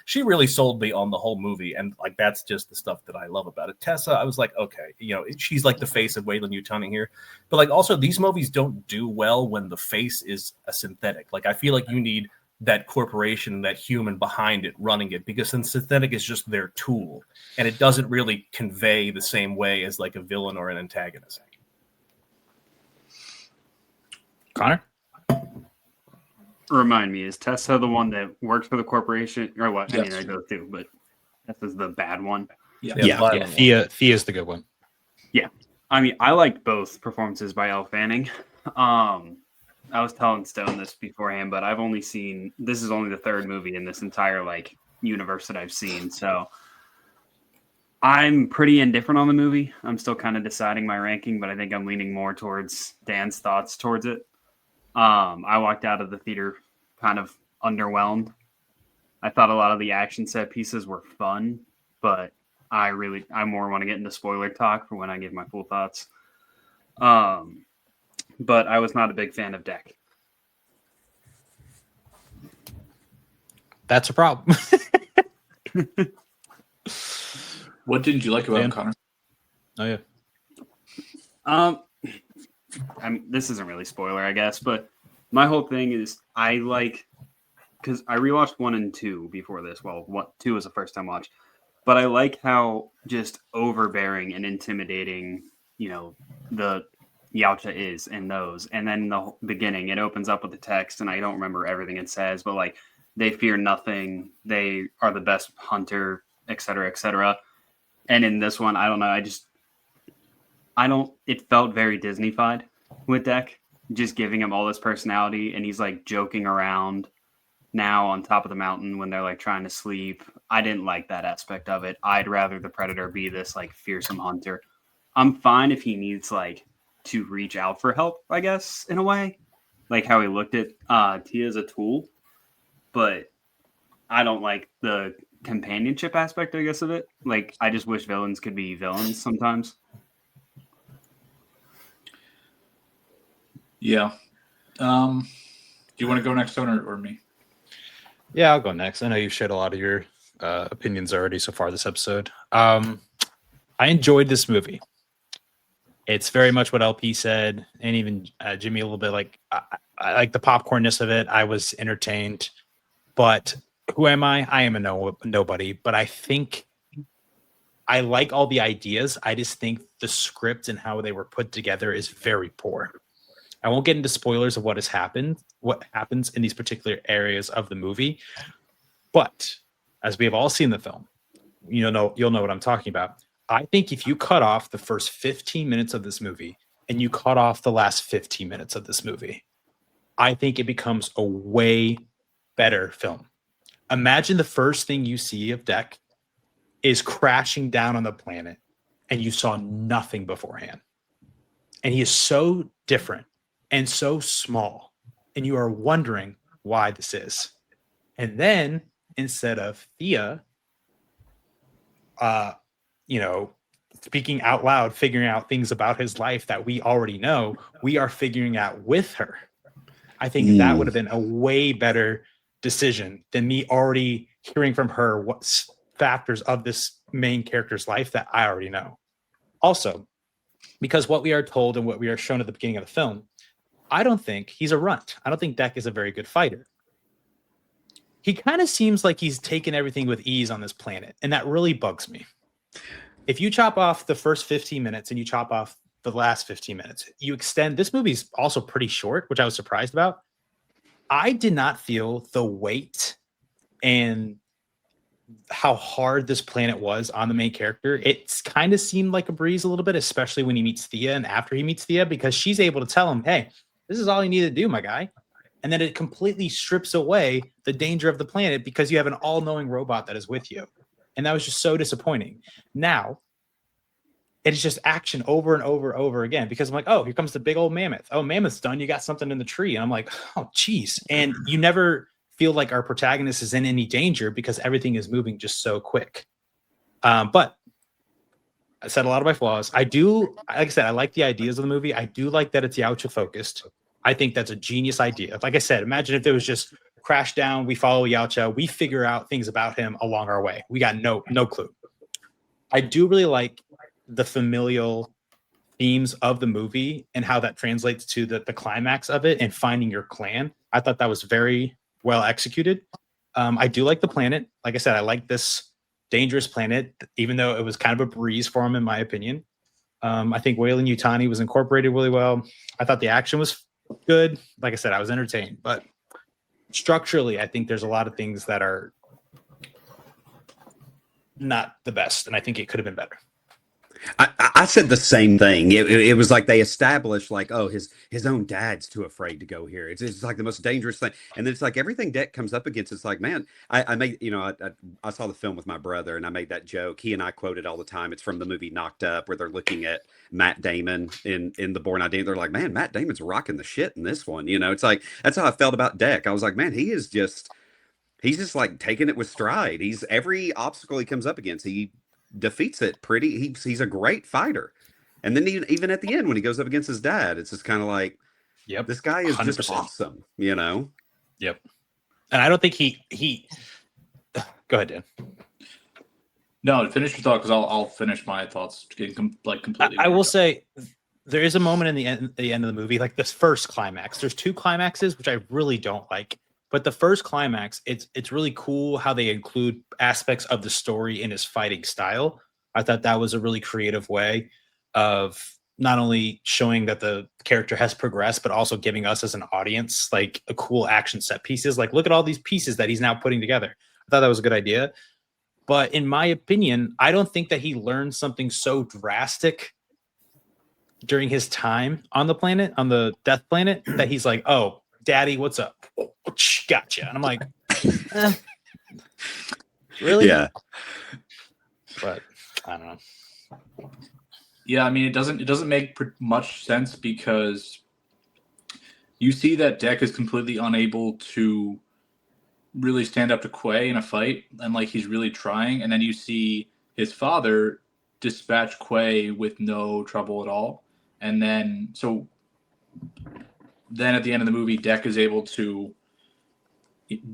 she really sold me on the whole movie. And like, that's just the stuff that I love about it. Tessa, I was like, okay, you know, she's like the face of Weyland-Yutani here. But like also these movies don't do well when the face is a synthetic. Like I feel like you need that corporation, that human behind it running it, because then synthetic is just their tool, and it doesn't really convey the same way as like a villain or an antagonist. Connor? Remind me, is Tessa the one that works for the corporation or what? I mean, Yes. I go too, but Tessa's the bad one. Yeah. Yeah, Thea's the good one. I mean, I liked both performances by Elle Fanning. I was telling Stone this beforehand, but this is only the third movie in this entire like universe that I've seen. So I'm pretty indifferent on the movie. I'm still kind of deciding my ranking, but I think I'm leaning more towards Dan's thoughts towards it. I walked out of the theater kind of underwhelmed. I thought a lot of the action set pieces were fun, but I more want to get into spoiler talk for when I give my full thoughts. But I was not a big fan of Deck. That's a problem. What didn't you like about him, Connor? Oh yeah. I mean, this isn't really spoiler, I guess, but my whole thing is because I rewatched 1 and 2 before this. Well, 2 was the first time watch, but I like how just overbearing and intimidating, the Yautja is in those. And then the beginning, it opens up with the text, and I don't remember everything it says, but like they fear nothing, they are the best hunter, etc., etc. And in this one, I don't know, it felt very Disney-fied with Deck, just giving him all this personality, and he's like joking around now on top of the mountain when they're like trying to sleep. I didn't like that aspect of it. I'd rather the Predator be this like fearsome hunter. I'm fine if he needs like to reach out for help, I guess, in a way, like how he looked at Tia as a tool, but I don't like the companionship aspect, I guess, of it. Like, I just wish villains could be villains sometimes. Yeah. Do you want to go next, Stone, or me? Yeah, I'll go next. I know you've shared a lot of your opinions already so far this episode. I enjoyed this movie. It's very much what LP said, and even Jimmy a little bit. Like I like the popcornness of it. I was entertained, but who am I? I am a nobody. But I think I like all the ideas. I just think the script and how they were put together is very poor. I won't get into spoilers of what happens in these particular areas of the movie, but as we have all seen the film, you'll know what I'm talking about. I think if you cut off the first 15 minutes of this movie and you cut off the last 15 minutes of this movie, I think it becomes a way better film. Imagine the first thing you see of Deck is crashing down on the planet and you saw nothing beforehand. And he is so different and so small, and you are wondering why this is. And then instead of Thea, speaking out loud, figuring out things about his life that we already know, we are figuring out with her. I think that would have been a way better decision than me already hearing from her what factors of this main character's life that I already know. Also, because what we are told and what we are shown at the beginning of the film, I don't think he's a runt. I don't think Deck is a very good fighter. He kind of seems like he's taken everything with ease on this planet, and that really bugs me. If you chop off the first 15 minutes and you chop off the last 15 minutes, you extend. This movie's also pretty short, which I was surprised about. I did not feel the weight and how hard this planet was on the main character. It kind of seemed like a breeze a little bit, especially when he meets Thea and after he meets Thea, because she's able to tell him, hey, this is all you need to do, my guy. And then it completely strips away the danger of the planet because you have an all-knowing robot that is with you. And that was just so disappointing. Now, it's just action over and over and over again because I'm like, oh, here comes the big old mammoth. Oh, mammoth's done. You got something in the tree. And I'm like, oh, geez. And you never feel like our protagonist is in any danger because everything is moving just so quick. But I said a lot of my flaws. I do, like I said, I like the ideas of the movie. I do like that it's Yautja focused. I think that's a genius idea. Like I said, imagine if there was just crash down, we follow Yautja, we figure out things about him along our way. We got no clue. I do really like the familial themes of the movie and how that translates to the climax of it and finding your clan. I thought that was very well executed. I do like the planet. Like I said, I like this dangerous planet, even though it was kind of a breeze for him, in my opinion. I think Weyland Yutani was incorporated really well. I thought the action was good. Like I said, I was entertained, but structurally, I think there's a lot of things that are not the best, and I think it could have been better. I said the same thing. It was like they established like, oh, his own dad's too afraid to go here. It's like the most dangerous thing. And then it's like everything Deck comes up against. It's like, man, I made, I saw the film with my brother and I made that joke. He and I quote it all the time. It's from the movie Knocked Up, where they're looking at Matt Damon in The Bourne Identity. They're like, man, Matt Damon's rocking the shit in this one. It's like, that's how I felt about Deck. I was like, man, he's just like taking it with stride. He's every obstacle he comes up against, he defeats it pretty. He's a great fighter. And then even at the end when he goes up against his dad, it's just kind of like, yep, this guy is 100%. just awesome, Yep. And I don't think he go ahead, Dan. No, finish your thought, because I'll finish my thoughts getting completely. I will say there is a moment in the end of the movie, like this first climax. There's two climaxes which I really don't like. But the first climax, it's really cool how they include aspects of the story in his fighting style. I thought that was a really creative way of not only showing that the character has progressed, but also giving us as an audience like a cool action set pieces. Like, look at all these pieces that he's now putting together. I thought that was a good idea. But in my opinion, I don't think that he learned something so drastic during his time on the planet, on the Death Planet, that he's like, oh, Daddy, what's up? Gotcha. And I'm like, really? Yeah. But I don't know. Yeah, I mean, it doesn't make much sense, because you see that Deck is completely unable to really stand up to Quay in a fight, and like he's really trying, and then you see his father dispatch Quay with no trouble at all, and then at the end of the movie, Deck is able to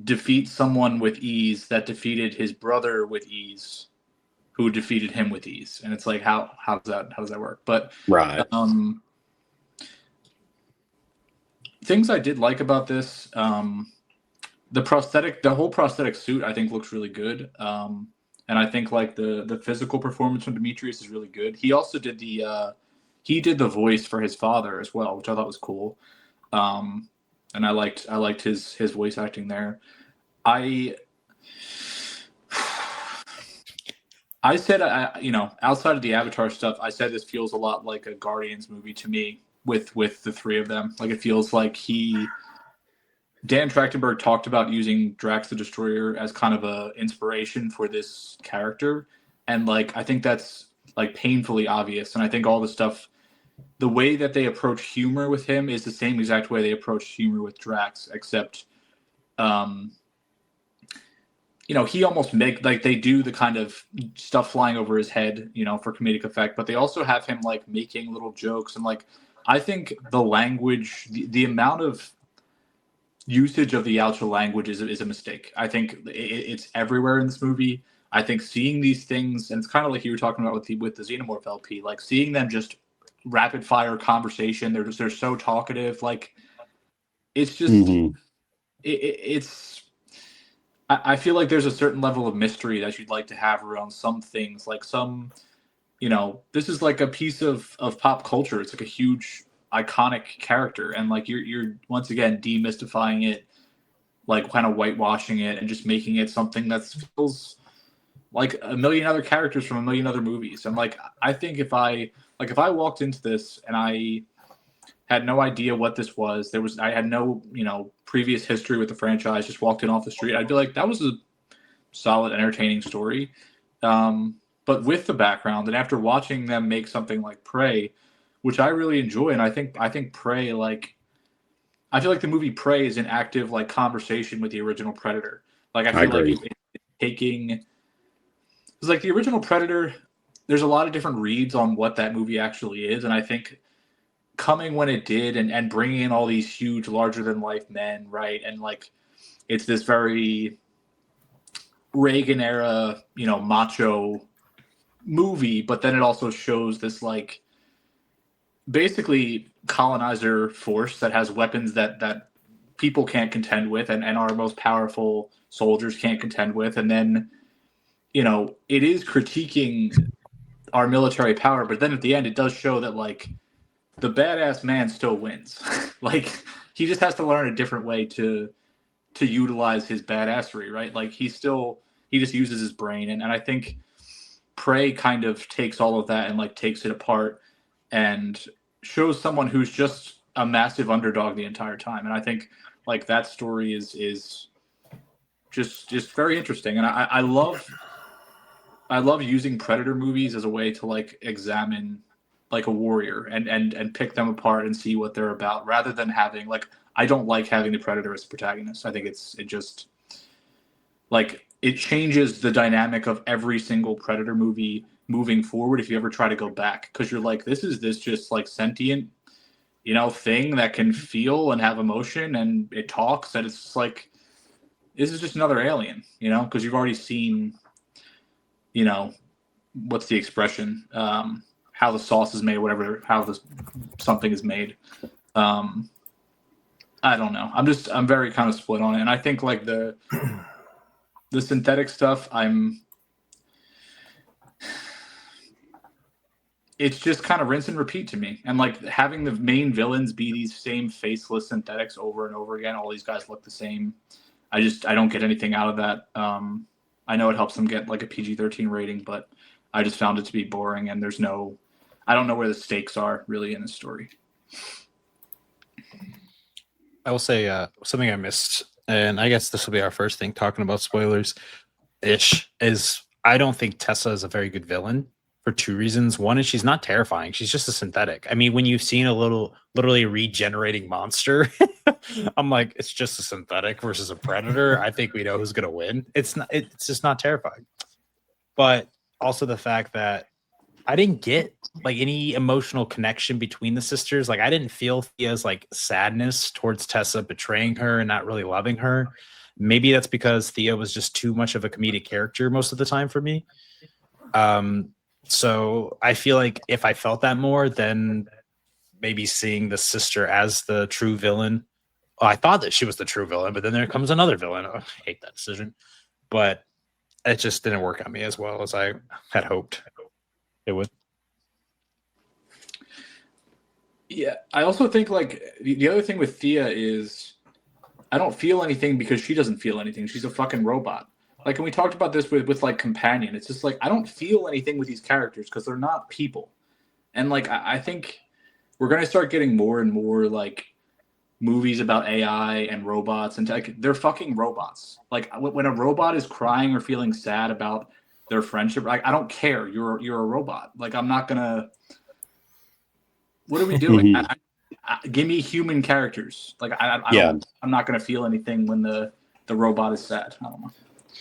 defeat someone with ease that defeated his brother with ease, who defeated him with ease. And it's like, how does that work? But Right. Things I did like about this, the whole prosthetic suit, I think looks really good. And I think like the physical performance from Demetrius is really good. He also did the voice for his father as well, which I thought was cool. And I liked his voice acting there. I said, outside of the Avatar stuff, I said this feels a lot like a Guardians movie to me with the three of them. Like, it feels like Dan Trachtenberg talked about using Drax the Destroyer as kind of a inspiration for this character. And like, I think that's like painfully obvious. And I think all the stuff, the way that they approach humor with him is the same exact way they approach humor with Drax, except, he almost they do the kind of stuff flying over his head, for comedic effect, but they also have him like making little jokes. And like, I think the language, the amount of usage of the Yautja language is a mistake. I think it's everywhere in this movie. I think seeing these things, and it's kind of like you were talking about with the Xenomorph LP, like seeing them just rapid fire conversation. They're so talkative. Like, it's just I feel like there's a certain level of mystery that you'd like to have around some things, like some, this is like a piece of pop culture. It's like a huge iconic character, and like you're once again demystifying it, like kind of whitewashing it and just making it something that feels like a million other characters from a million other movies. And like, I think if I walked into this and I had no idea what this was, I had no, previous history with the franchise, just walked in off the street, I'd be like, that was a solid, entertaining story. But with the background, and after watching them make something like Prey, which I really enjoy, and I think Prey, like, I feel like the movie Prey is an active like conversation with the original Predator. Like, I feel like it's taking, it's like the original Predator, there's a lot of different reads on what that movie actually is, and I think coming when it did and bringing in all these huge, larger than life men, right? And like, it's this very Reagan era, macho movie, but then it also shows this like basically colonizer force that has weapons that people can't contend with, and our most powerful soldiers can't contend with. And then, it is critiquing our military power, but then at the end, it does show that like the badass man still wins. Like he just has to learn a different way to utilize his badassery, right? Like he just uses his brain, and I think Prey kind of takes all of that and like takes it apart and shows someone who's just a massive underdog the entire time. And I think like that story is just very interesting. And I love using Predator movies as a way to like examine like a warrior and pick them apart and see what they're about, rather than having like, I don't like having the Predator as a protagonist. I think it just like it changes the dynamic of every single Predator movie moving forward if you ever try to go back, because you're like, this just like sentient thing that can feel and have emotion and it talks, and it's just like, this is just another alien, because you've already seen what's the expression, how the sauce is made, whatever, how something is made. I don't know. I'm very kind of split on it. And I think like the synthetic stuff, it's just kind of rinse and repeat to me. And like having the main villains be these same faceless synthetics over and over again, all these guys look the same. I don't get anything out of that. I know it helps them get like a PG-13 rating, but I just found it to be boring, and I don't know where the stakes are really in the story. I will say something I missed, and I guess this will be our first thing talking about spoilers-ish, is I don't think Tessa is a very good villain for two reasons. One is she's not terrifying. She's just a synthetic. I mean, when you've seen a literally regenerating monster, I'm like, it's just a synthetic versus a predator. I think we know who's going to win. It's just not terrifying. But also the fact that I didn't get like any emotional connection between the sisters. Like I didn't feel Thea's like sadness towards Tessa betraying her and not really loving her. Maybe that's because Thea was just too much of a comedic character most of the time for me. So I feel like if I felt that more, then maybe seeing the sister as the true villain. Well, I thought that she was the true villain, but then there comes another villain. Oh, I hate that decision. But it just didn't work on me as well as I had hoped it would. Yeah, I also think like the other thing with Thea is I don't feel anything because she doesn't feel anything. She's a fucking robot. Like, and we talked about this with like Companion. It's just like I don't feel anything with these characters because they're not people. And like I think we're gonna start getting more and more like movies about AI and robots, and like they're fucking robots. Like when a robot is crying or feeling sad about their friendship, like I don't care. You're a robot. Like I'm not gonna. What are we doing? Give me human characters. Like I'm not gonna feel anything when the robot is sad. I don't know.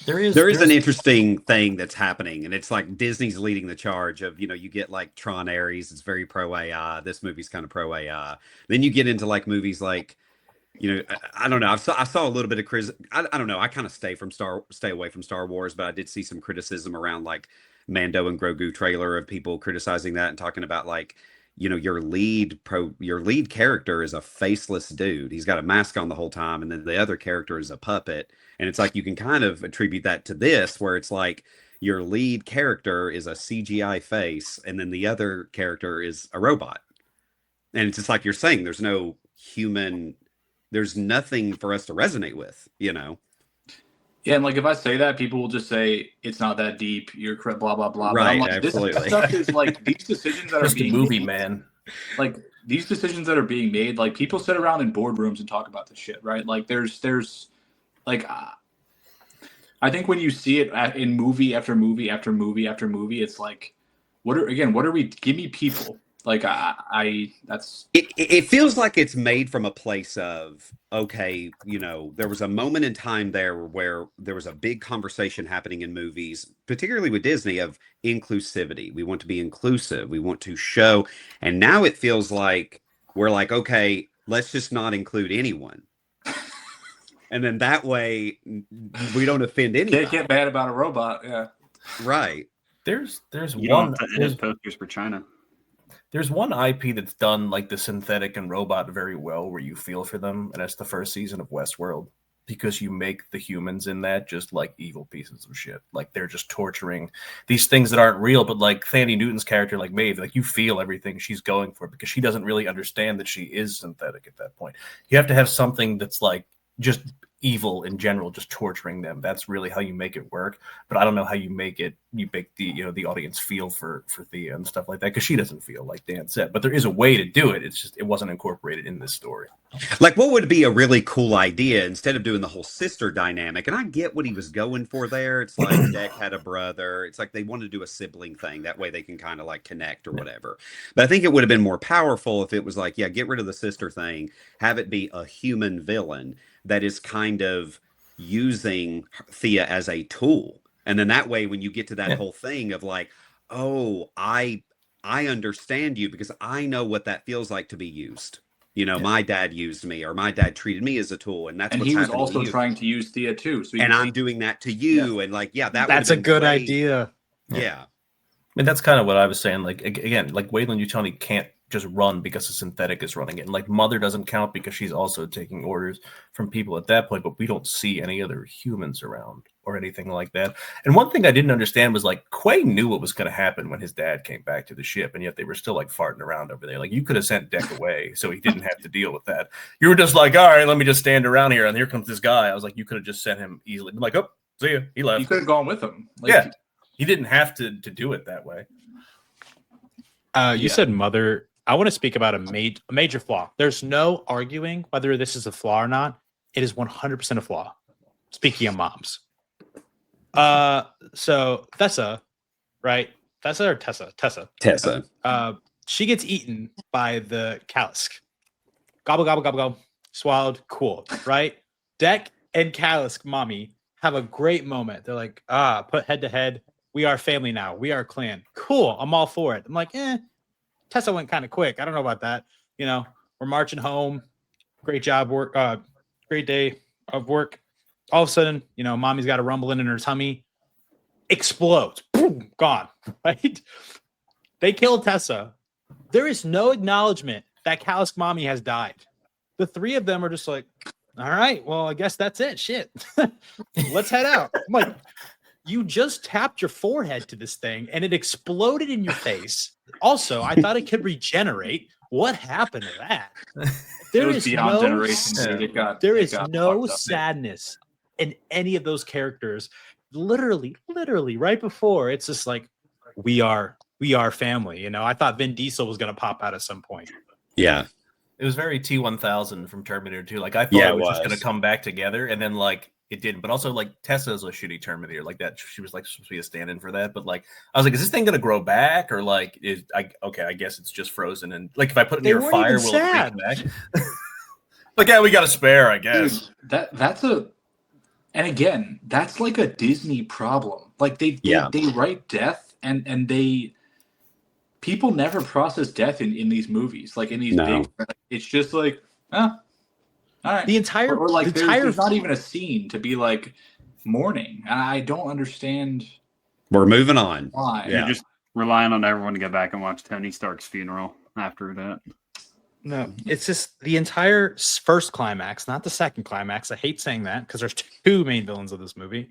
There is an interesting thing that's happening, and it's like Disney's leading the charge of, you get like Tron Ares, it's very pro AI. This movie's kind of pro AI. Then you get into like movies like, I don't know. I saw a little bit of I don't know. I kind of stay away from Star Wars, but I did see some criticism around like Mando and Grogu trailer of people criticizing that and talking about like, your lead character is a faceless dude. He's got a mask on the whole time, and then the other character is a puppet. And it's like you can kind of attribute that to this, where it's like your lead character is a CGI face, and then the other character is a robot. And it's just like you're saying, there's no human, there's nothing for us to resonate with, Yeah, and like if I say that, people will just say it's not that deep. You're blah blah blah. Right, I'm like, absolutely. This stuff is like these decisions that Just are being a movie, made, man. Like these decisions that are being made, like people sit around in boardrooms and talk about this shit, right? Like there's like I think when you see it in movie after movie after movie after movie, it's like, what are we? Give me people. Like it feels like it's made from a place of, okay, there was a moment in time there where there was a big conversation happening in movies, particularly with Disney, of inclusivity. We want to be inclusive. We want to show, and now it feels like we're like, okay, let's just not include anyone. And then that way we don't offend anyone. Can't get mad about a robot. Yeah. Right. There's You don't have to edit posters for China. There's one IP that's done like the synthetic and robot very well, where you feel for them, and that's the first season of Westworld, because you make the humans in that just like evil pieces of shit. Like they're just torturing these things that aren't real, but like Thandie Newton's character, like Maeve, like you feel everything she's going for because she doesn't really understand that she is synthetic at that point. You have to have something that's like just evil in general, just torturing them. That's really how you make it work. But I don't know how you make the the audience feel for Thea and stuff like that, because she doesn't feel, like Dan said. But there is a way to do it. It's just it wasn't incorporated in this story. Like, what would be a really cool idea instead of doing the whole sister dynamic? And I get what he was going for there. It's like Deck had a brother. It's like they want to do a sibling thing. That way they can kind of like connect or whatever. But I think it would have been more powerful if it was like, yeah, get rid of the sister thing. Have it be a human villain that is kind of using Thea as a tool. And then that way, when you get to that whole thing of like, oh, I understand you because I know what that feels like to be used. You know, my dad used me, or my dad treated me as a tool, and that's and what's he was happening also to you. trying to use Thea too. So And I'm doing that to you, and like, yeah, That's a good idea. Yeah. And that's kind of what I was saying. Like, again, like Wayland Utani can't just run because a synthetic is running it. And like Mother doesn't count because she's also taking orders from people at that point, but we don't see any other humans around or anything like that. And one thing I didn't understand was like Quay knew what was going to happen when his dad came back to the ship, and yet they were still like farting around over there. Like, you could have sent Deck away so he didn't have to deal with that. You were just like, all right, let me just stand around here, and here comes this guy. I was like, you could have just sent him easily. I'm like, oh, see ya. He left. You could have gone with him. Like, yeah. He didn't have to do it that way. You said Mother. I want to speak about a major flaw. There's no arguing whether this is a flaw or not. It is 100% a flaw. Speaking of moms. So Tessa, right? Tessa or Tessa? Tessa. She gets eaten by the Callisk. Gobble, gobble, gobble, gobble. Swallowed. Cool, right? Deck and Callisk mommy have a great moment. They're like, put head to head. We are family now. We are a clan. Cool. I'm all for it. I'm like, Tessa went kind of quick. I don't know about that. You know, we're marching home. Great job, work. Great day of work. All of a sudden, you know, mommy's got a rumbling in her tummy. Explodes. Boom, gone. Right? They killed Tessa. There is no acknowledgement that Callisk mommy has died. The three of them are just like, all right, well, I guess that's it. Shit. Let's head out. I'm like, you just tapped your forehead to this thing and it exploded in your face. Also, I thought it could regenerate. What happened to that? There is no sadness in any of those characters. Literally, right before, it's just like, we are family. You know, I thought Vin Diesel was going to pop out at some point. Yeah. It was very T-1000 from Terminator 2. Like, I thought it was just going to come back together, and then, like, it didn't. But also, like, Tessa's a shitty Terminator. Like, that, she was, like, supposed to be a stand-in for that. But, like, I was like, is this thing going to grow back? Or, like, I guess it's just frozen. And, like, if I put it near a fire, will it reach back? Like, yeah, we got a spare, I guess. Dude, and again, that's like a Disney problem. Like, they write death, and people never process death in these movies. Like, in these big, it's just like, all right. The entire there's not even a scene to be like mourning. And I don't understand. We're moving on. Why? Yeah. You're just relying on everyone to get back and watch Tony Stark's funeral after that. No, it's just the entire first climax, not the second climax. I hate saying that because there's two main villains of this movie.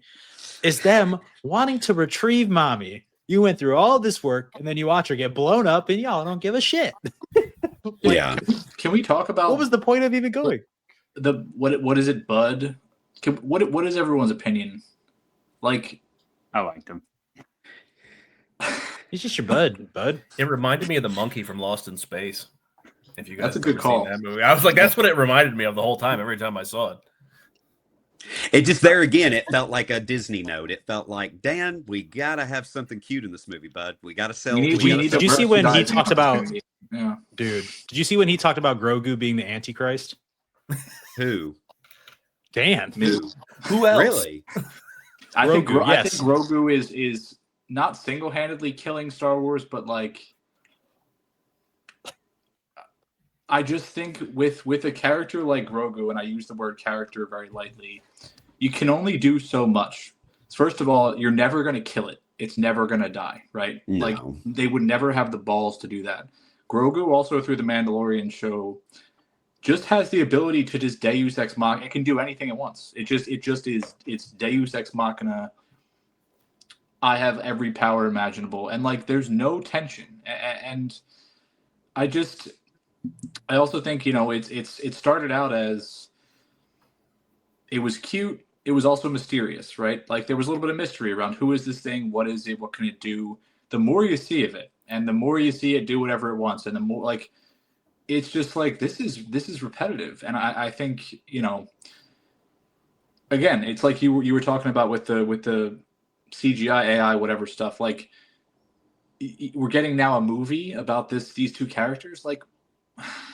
Is them wanting to retrieve mommy. You went through all this work and then you watch her get blown up and y'all don't give a shit. Yeah. Can we talk about what was the point of even going? What is it, Bud? What is everyone's opinion? Like, I liked him. He's just your bud. It reminded me of the monkey from Lost in Space. If you guys That's a good call. That movie. I was like, that's what it reminded me of the whole time. Every time I saw it. It just there again, it felt like a Disney note. It felt like, Dan, we gotta have something cute in this movie, bud. We gotta sell. Did you see when he talked about Yeah. Dude, did you see when he talked about Grogu being the Antichrist? Who? Dan. Who else? Really? I think yes. Grogu is not single-handedly killing Star Wars, but like, I just think with a character like Grogu, and I use the word character very lightly, you can only do so much. First of all, you're never going to kill it. it's never gonna die, right? Like No. they would never have the balls to do that. Grogu also through the Mandalorian show just has the ability to just Deus Ex Machina. It can do anything it wants. It just is. It's Deus Ex Machina. I have every power imaginable, and like there's no tension. And I also think it started out as it was cute. It was also mysterious, right? Like there was a little bit of mystery around who is this thing, what is it, what can it do. The more you see of it, and the more you see it do whatever it wants, and the more like it's just like this is repetitive. And I think again, it's like you were talking about with the CGI, AI, whatever stuff. Like we're getting now a movie about these two characters. Like,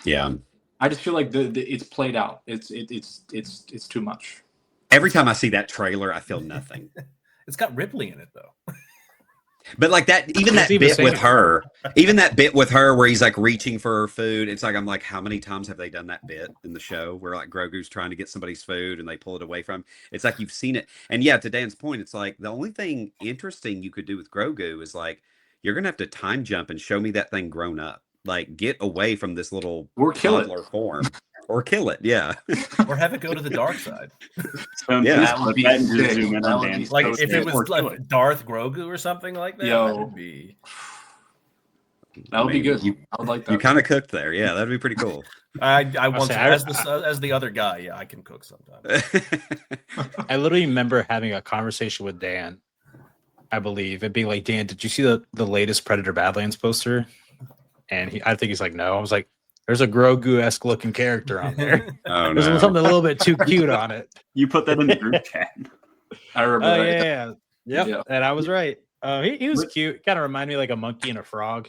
Yeah. I just feel like it's played out. It's too much. Every time I see that trailer, I feel nothing. It's got Ripley in it though. But like that, even that bit with her, where he's like reaching for her food. It's like, I'm like, how many times have they done that bit in the show where like Grogu's trying to get somebody's food and they pull it away from him? It's like, you've seen it. And yeah, to Dan's point, it's like the only thing interesting you could do with Grogu is like, you're going to have to time jump and show me that thing grown up. Like get away from this little toddler form. Or kill it, yeah. Or have it go to the dark side. So Yeah. that would be zoom in on Dan. Like if it was like Darth Grogu or something like that, that would be good. I would like that. You kind of cooked there, yeah. That'd be pretty cool. I want to, as the other guy, yeah, I can cook sometimes. I literally remember having a conversation with Dan, I believe, and being like, Dan, did you see the latest Predator Badlands poster? And I think he's like, no. I was like, there's a Grogu-esque looking character on there. Oh, There's no. something a little bit too cute on it. You put that in the group chat. I remember that. Yeah. Yep. Yeah. And I was right. He was cute. Kind of reminded me like a monkey and a frog.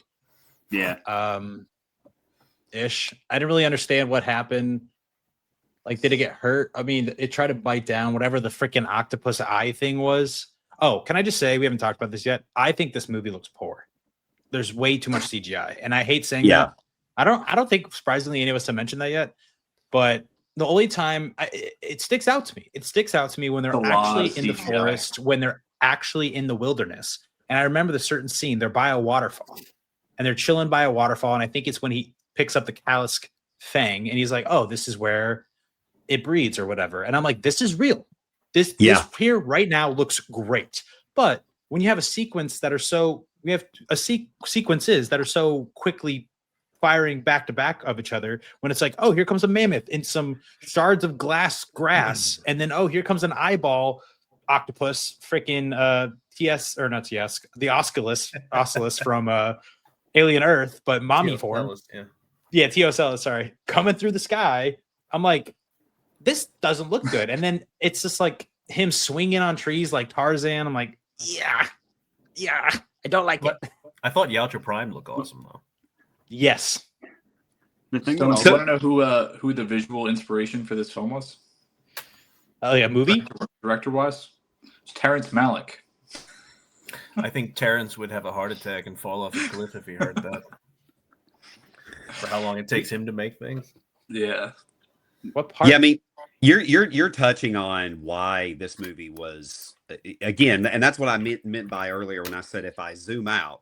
Yeah. Ish. I didn't really understand what happened. Like, did it get hurt? I mean, it tried to bite down whatever the freaking octopus eye thing was. Oh, can I just say, we haven't talked about this yet. I think this movie looks poor. There's way too much CGI. And I hate saying that. I don't think surprisingly any of us have mentioned that yet, but the only time it sticks out to me. It sticks out to me when they're actually in the forest, when they're actually in the wilderness. And I remember the certain scene, they're by a waterfall and they're chilling by a waterfall. And I think it's when he picks up the Kalisk fang and he's like, oh, this is where it breeds or whatever. And I'm like, this is real. This here right now looks great. But when you have a sequence that are sequences that are so quickly firing back to back of each other, when it's like, oh, here comes a mammoth in some shards of grass, and then here comes an eyeball octopus, freaking the Osculus from Alien Earth, but mommy form. Teocellus, sorry, coming through the sky. I'm like, this doesn't look good. And then it's just like him swinging on trees like Tarzan. I'm like, yeah, I don't like it. I thought Yautja Prime looked awesome though. Yes. I want to know who the visual inspiration for this film was. Oh yeah, movie director wise, it's Terrence Malick. I think Terrence would have a heart attack and fall off a cliff if he heard that. For how long it takes him to make things. Yeah. What part? Yeah, I mean, you're touching on why this movie was again, and that's what I meant by earlier when I said if I zoom out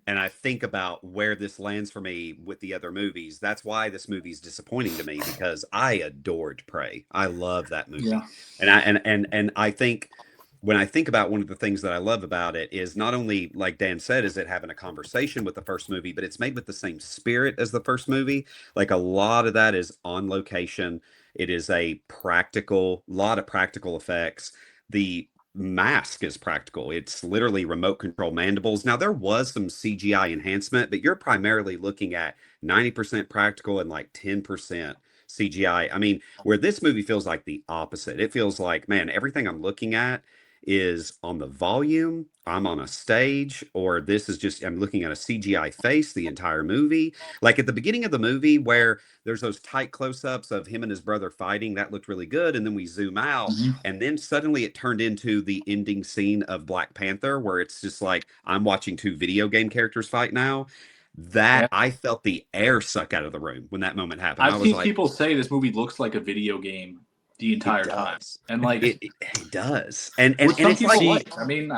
and I think about where this lands for me with the other movies, that's why this movie's disappointing to me, because I adored Prey. I love that movie. Yeah. And I think when I think about one of the things that I love about it is not only, like Dan said, is it having a conversation with the first movie, but it's made with the same spirit as the first movie. Like a lot of that is on location. It is a lot of practical effects. The mask is practical. It's literally remote control mandibles. Now there was some CGI enhancement, but you're primarily looking at 90% practical and like 10% CGI. I mean, where this movie feels like the opposite. It feels like, man, everything I'm looking at is on the volume, I'm on a stage, or this is just, I'm looking at a CGI face the entire movie. Like at the beginning of the movie where there's those tight close-ups of him and his brother fighting, that looked really good. And then we zoom out and then suddenly it turned into the ending scene of Black Panther, where it's just like, I'm watching two video game characters fight now. I felt the air suck out of the room when that moment happened. I've seen people say this movie looks like a video game the entire time, and like it does, and it's like, I mean,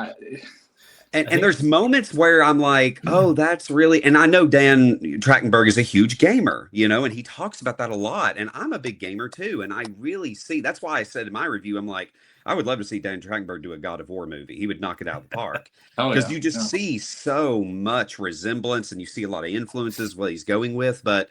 And there's moments where I'm like, oh, that's really, and I know Dan Trachtenberg is a huge gamer, and he talks about that a lot. And I'm a big gamer too. And I really see, that's why I said in my review, I'm like, I would love to see Dan Trachtenberg do a God of War movie. He would knock it out of the park. Because you just see so much resemblance and you see a lot of influences what he's going with, but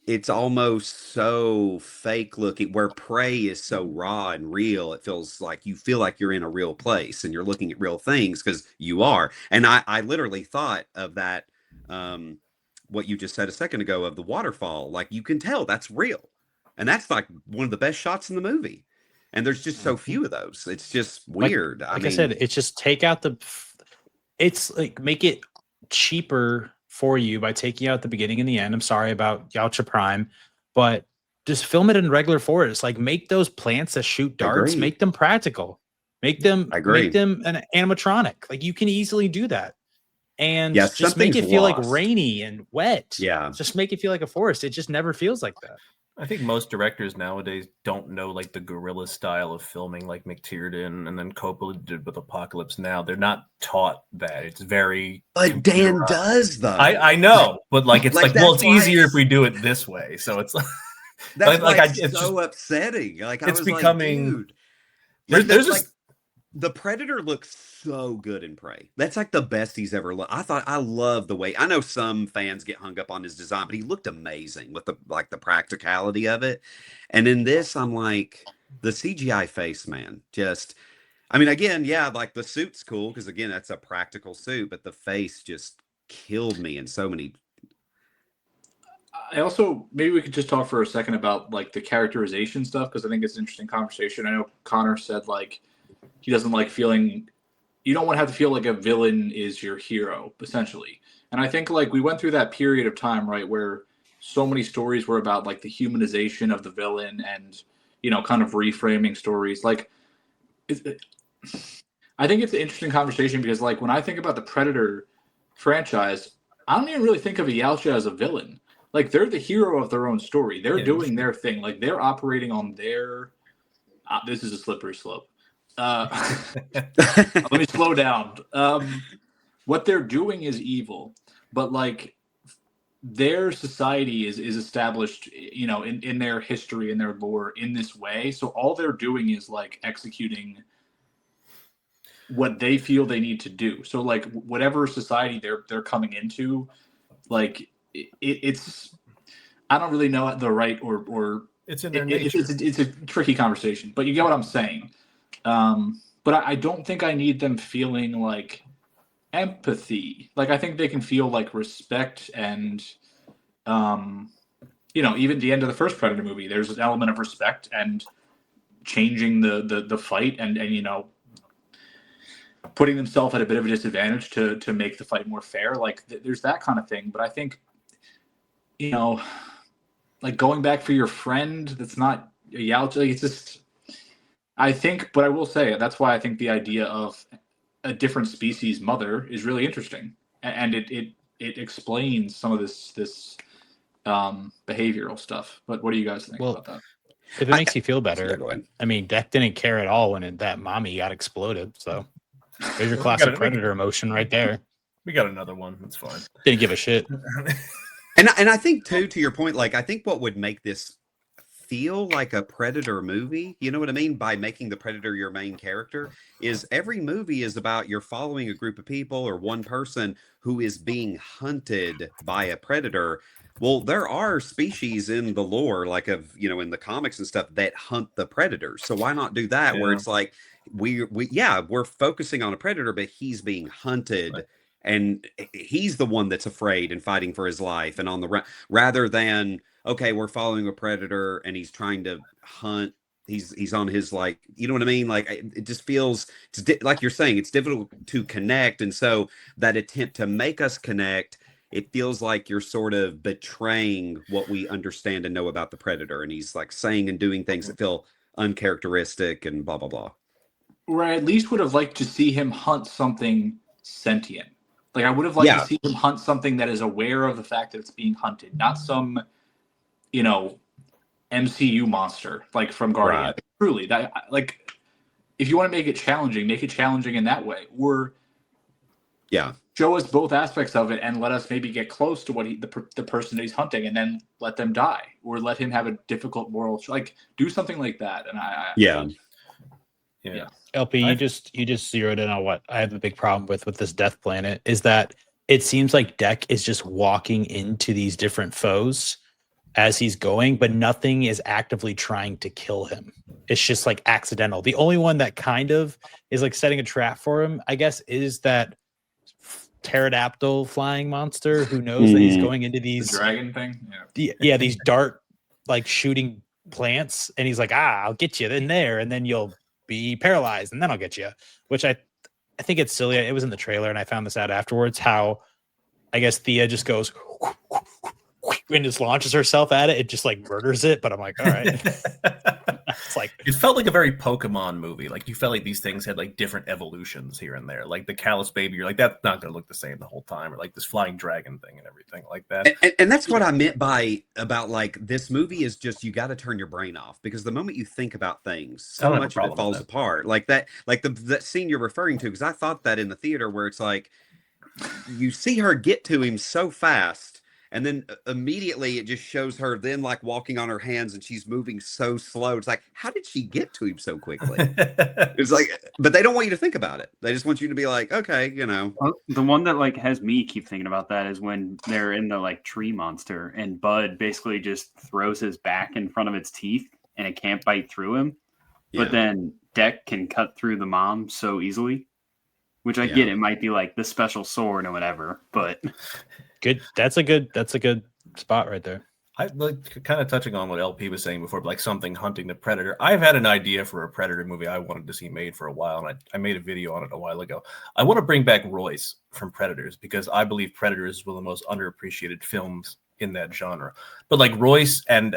it's almost so fake looking where Prey is so raw and real. It feels like you feel like you're in a real place and you're looking at real things because you are. And I literally thought of that, what you just said a second ago of the waterfall. Like you can tell that's real. And that's like one of the best shots in the movie. And there's just so few of those. It's just weird. I said, it's just take out it's like make it cheaper for you by taking out the beginning and the end. I'm sorry about Yautja Prime, but just film it in regular forest. Like make those plants that shoot darts, make them practical. Make them an animatronic. Like you can easily do that. And just make it feel like rainy and wet. Yeah. Just make it feel like a forest. It just never feels like that. I think most directors nowadays don't know like the guerrilla style of filming like McTiernan and then Coppola did with Apocalypse Now. They're not taught that. It's very But Dan does though. I know, but like it's like well, it's easier if we do it this way. So it's like that's it's so upsetting. Like it's I was becoming like, dude, there's like the Predator looks so good in Prey. That's like the best he's ever looked. I love the way. I know some fans get hung up on his design, but he looked amazing with the practicality of it. And in this, I'm like the CGI face, man. Just, I mean, again, yeah, like the suit's cool because again, that's a practical suit, but the face just killed me in so many. I also maybe we could just talk for a second about like the characterization stuff because I think it's an interesting conversation. I know Connor said like he doesn't like feeling. You don't want to have to feel like a villain is your hero, essentially. And I think like we went through that period of time, right, where so many stories were about like the humanization of the villain and, kind of reframing stories. Like, I think it's an interesting conversation because like when I think about the Predator franchise, I don't even really think of Yautja as a villain. Like they're the hero of their own story. They're doing their thing. Like they're operating on their, this is a slippery slope. Let me slow down. What they're doing is evil, but like their society is established, in their history and their lore in this way. So all they're doing is like executing what they feel they need to do. So like whatever society they're coming into, like it's I don't really know the right or it's in their nature. It's a tricky conversation, but you get what I'm saying. But I don't think I need them feeling like empathy. Like I think they can feel like respect and, even the end of the first Predator movie, there's an element of respect and changing the fight and putting themselves at a bit of a disadvantage to make the fight more fair. Like there's that kind of thing. But I think, like going back for your friend, that's not a Yautja. It's just. I think, but I will say that's why I think the idea of a different species mother is really interesting, and it explains some of this behavioral stuff. But what do you guys think about that? If it makes you feel better, I mean, Death didn't care at all when that mommy got exploded. So there's your classic Predator emotion right there. We got another one. That's fine. Didn't give a shit. And I think too, to your point, like I think what would make this feel like a Predator movie, you know what I mean, by making the Predator your main character, is every movie is about you're following a group of people or one person who is being hunted by a predator. Well, there are species in the lore, like of in the comics and stuff, that hunt the predators. So why not do that where it's like we're focusing on a predator, but he's being hunted. Right. And he's the one that's afraid and fighting for his life and on the rather than, okay, we're following a predator and he's trying to hunt. He's on his, like, you know what I mean? Like, it just feels, like you're saying, it's difficult to connect. And so that attempt to make us connect, it feels like you're sort of betraying what we understand and know about the predator. And he's like saying and doing things that feel uncharacteristic and blah, blah, blah. Or I at least would have liked to see him hunt something sentient. Like I would have liked to see him hunt something that is aware of the fact that it's being hunted, not some, MCU monster like from Guardian. Right. Truly, that, like, if you want to make it challenging in that way. Or Yeah. Show us both aspects of it and let us maybe get close to what the person that he's hunting, and then let them die or let him have a difficult moral. Like, do something like that. And Yeah. LP, you just zeroed in on what I have a big problem with this Death Planet is that it seems like Deck is just walking into these different foes as he's going, but nothing is actively trying to kill him. It's just like accidental. The only one that kind of is like setting a trap for him, I guess, is that pterodactyl flying monster who knows that he's going into these the dragon thing. These dart like shooting plants, and he's like, I'll get you in there, and then you'll be paralyzed, and then I'll get you. Which I think it's silly. It was in the trailer, and I found this out afterwards. How I guess Thea just goes and just launches herself at it. It just like murders it. But I'm like, all right. It's like it felt like a very Pokemon movie. Like you felt like these things had like different evolutions here and there. Like the callus baby, you're like, that's not going to look the same the whole time. Or like this flying dragon thing and everything like that. And that's what I meant about like this movie is just you got to turn your brain off, because the moment you think about things, so much of it falls apart. Like that scene you're referring to, because I thought that in the theater where it's like you see her get to him so fast. And then immediately it just shows her then like walking on her hands and she's moving so slow. It's like, how did she get to him so quickly? It's like, but they don't want you to think about it. They just want you to be like, okay, you know. The one that like has me keep thinking about that is when they're in the like tree monster and Bud basically just throws his back in front of its teeth and it can't bite through him. But then Deck can cut through the mom so easily, which I get. It might be like the special sword or whatever, but... Good. That's a good spot right there. I like kind of touching on what LP was saying before, like something hunting the predator. I've had an idea for a predator movie I wanted to see made for a while, and I made a video on it a while ago. I want to bring back Royce from Predators because I believe Predators is one of the most underappreciated films in that genre. But like Royce and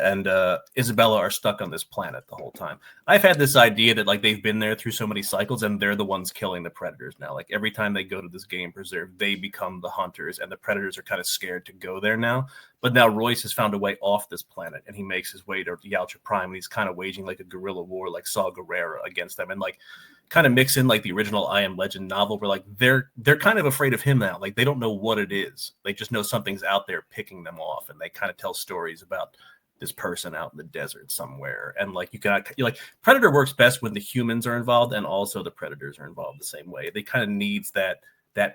Isabella are stuck on this planet the whole time. I've had this idea that like they've been there through so many cycles and they're the ones killing the predators now. Like every time they go to this game preserve, they become the hunters and the predators are kind of scared to go there now. But now Royce has found a way off this planet and he makes his way to Yautja Prime and he's kind of waging like a guerrilla war like Saw Gerrera against them and like kind of mix in like the original I Am Legend novel where like they're kind of afraid of him now. Like they don't know what it is. They just know something's out there picking them off and they kind of tell stories about this person out in the desert somewhere. And like you're like Predator works best when the humans are involved and also the predators are involved the same way. They kind of needs that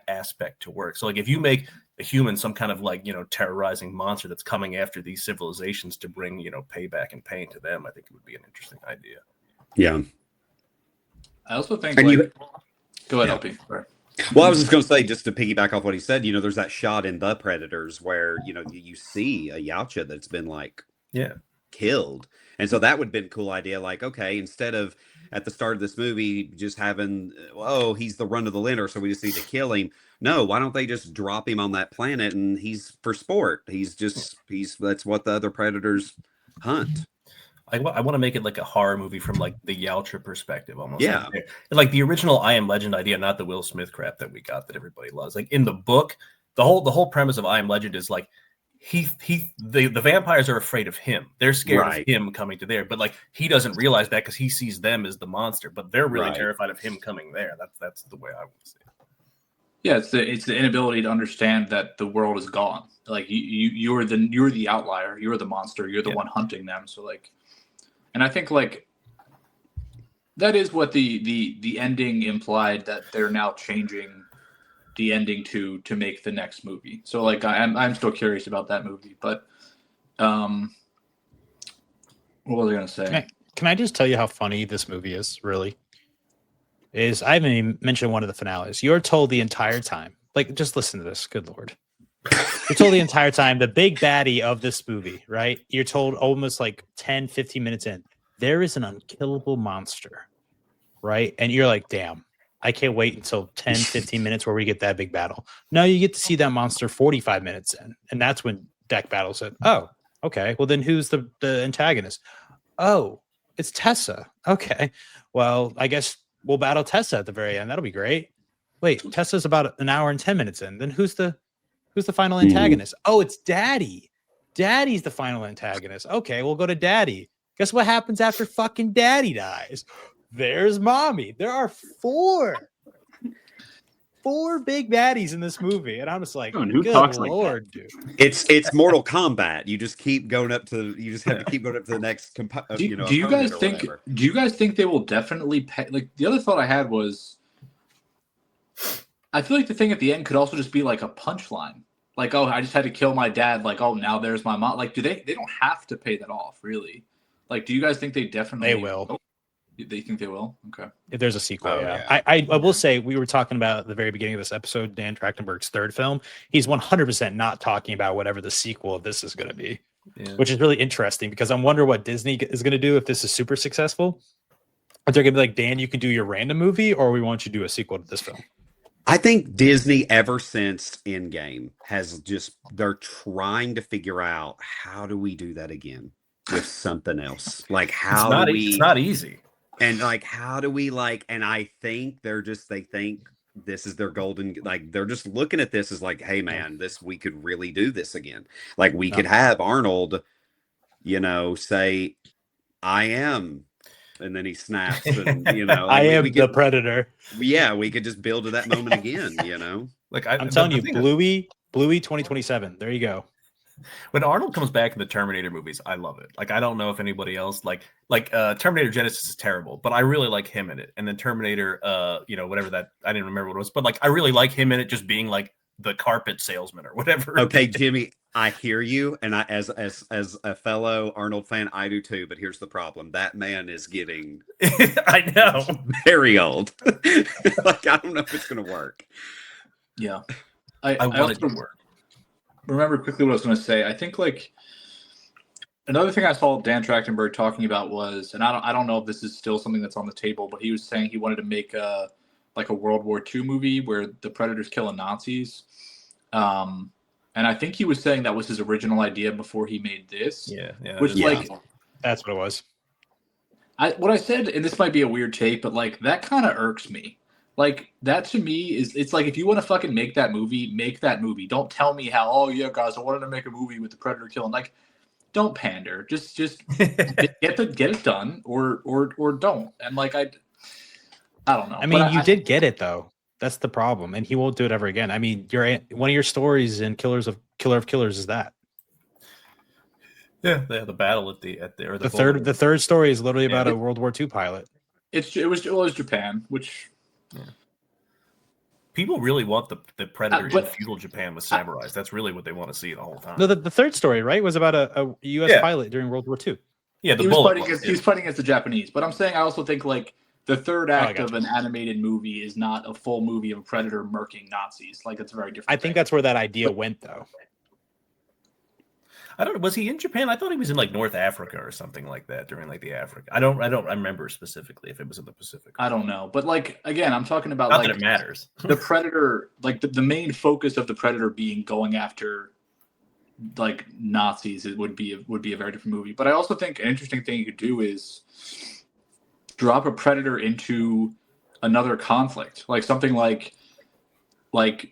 aspect to work. So like if you make a human some kind of like, you know, terrorizing monster that's coming after these civilizations to bring, you know, payback and pain to them, I think it would be an interesting idea. Yeah. I also think go ahead, LP. Sorry. Well, I was just going to say, just to piggyback off what he said, you know, there's that shot in The Predators where, you know, you see a Yautja that's been like killed. And so that would have been a cool idea. Like, okay, instead of at the start of this movie, just having, oh, he's the run of the litter, so we just need to kill him. No, why don't they just drop him on that planet and he's for sport. That's what the other predators hunt. I want to make it like a horror movie from like the Yautja perspective almost. Yeah. Like the original I Am Legend idea, not the Will Smith crap that we got that everybody loves. Like in the book, the whole premise of I Am Legend is like the vampires are afraid of him. They're scared of him coming to there, but like he doesn't realize that because he sees them as the monster, but they're really terrified of him coming there. That's the way I would see it. Yeah, it's the inability to understand that the world is gone. Like you're the outlier, you're the monster, you're the one hunting them. So like, and I think like that is what the ending implied, that they're now changing the ending to make the next movie. So like I'm still curious about that movie, but what was I gonna say? Can I just tell you how funny this movie is? Really, is I haven't even mentioned one of the finales. You're told the entire time, like, just listen to this. Good Lord. You're told the entire time, the big baddie of this movie, right? You're told almost like 10, 15 minutes in, there is an unkillable monster, right? And you're like, damn, I can't wait until 10, 15 minutes where we get that big battle. No, you get to see that monster 45 minutes in. And that's when Deck Battle said, oh, okay, well then who's the antagonist? Oh, it's Tessa. Okay, well, I guess we'll battle Tessa at the very end. That'll be great. Wait, Tessa's about an hour and 10 minutes in. Then who's the final antagonist? Oh, it's Daddy. Daddy's the final antagonist. Okay, we'll go to Daddy. Guess what happens after fucking Daddy dies? There's Mommy. There are 4. 4 big baddies in this movie, and I'm just like, Oh, and who good talks like that? lord, dude. It's Mortal Kombat. You just keep going up to. You just have to keep going up to the next. Do opponent you guys or think? whatever. Do you guys think they will definitely pay? Like the other thought I had was, I feel like the thing at the end could also just be like a punchline. Like, oh, I just had to kill my dad. Like, oh, now there's my mom. Like, they don't have to pay that off, really. Like, do you guys think they definitely? They will. Oh, they think they will? Okay. If there's a sequel, Oh, yeah. yeah. I will say, we were talking about at the very beginning of this episode, Dan Trachtenberg's third film. He's 100% not talking about whatever the sequel of this is going to be, which is really interesting because I'm wondering what Disney is going to do if this is super successful. If they're going to be like, Dan, you can do your random movie, or we want you to do a sequel to this film. I think Disney, ever since Endgame, they're trying to figure out how do we do that again with something else. Like, how do we? It's not easy. And like, how do we and I think they think this is their golden, like, they're just looking at this as like, hey man, we could really do this again. Like, we could have Arnold, say, I am, and then he snaps, and I am the Predator. Yeah, we could just build to that moment again, Like I'm telling you, Bluey 2027. There you go. When Arnold comes back in the Terminator movies, I love it. Like, I don't know if anybody else like Terminator Genesis is terrible, but I really like him in it. And then Terminator, whatever that, I didn't remember what it was, but like, I really like him in it, just being like the carpet salesman or whatever. Okay, Jimmy, I hear you, and I, as a fellow Arnold fan, I do too. But here's the problem: that man is getting, I know, very old. Like, I don't know if it's going to work. Yeah, I want it to work. Remember quickly what I was going to say. I think like another thing I saw Dan Trachtenberg talking about was, and I don't know if this is still something that's on the table, but he was saying he wanted to make a World War II movie where the Predator's killing Nazis. And I think he was saying that was his original idea before he made this. Yeah. Which That's what it was. What I said, and this might be a weird take, but like that kind of irks me. Like, that to me it's like, if you want to fucking make that movie, make that movie. Don't tell me how, oh yeah, guys, I wanted to make a movie with the Predator killing. Like, don't pander. Just get it done or don't. And like, I don't know. I mean, you did get it though. That's the problem, and he won't do it ever again. I mean, one of your stories in Killer of Killers is that. Yeah, the battle at the the third story is literally about a World War II pilot. It was Japan, which people really want the Predator in feudal Japan with samurais. That's really what they want to see the whole time. No, the third story, right, was about a U.S. pilot during World War II. Yeah, he was fighting against the Japanese. But I'm saying, I also think like the third act of an animated movie is not a full movie of a Predator murking Nazis. Like, it's a very different. I think that's where that idea went, though. I don't know. Was he in Japan? I thought he was in like North Africa or something like that during like the Africa. I don't remember specifically if it was in the Pacific. I don't know. But like, again, I'm talking about not like that it matters. The Predator, like the main focus of the Predator being going after like Nazis, it would be a very different movie. But I also think an interesting thing you could do is drop a Predator into another conflict, like something like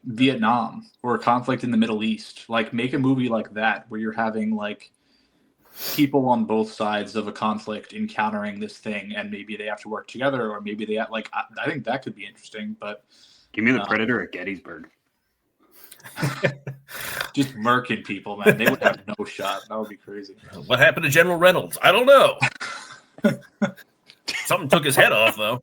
Vietnam or a conflict in the Middle East. Like, make a movie like that where you're having like people on both sides of a conflict encountering this thing, and maybe they have to work together, or maybe they have, like, I think that could be interesting. But give me the Predator at Gettysburg. Just murking people, man. They would have no shot. That would be crazy. What happened to General Reynolds? I don't know. Something took his head off, though.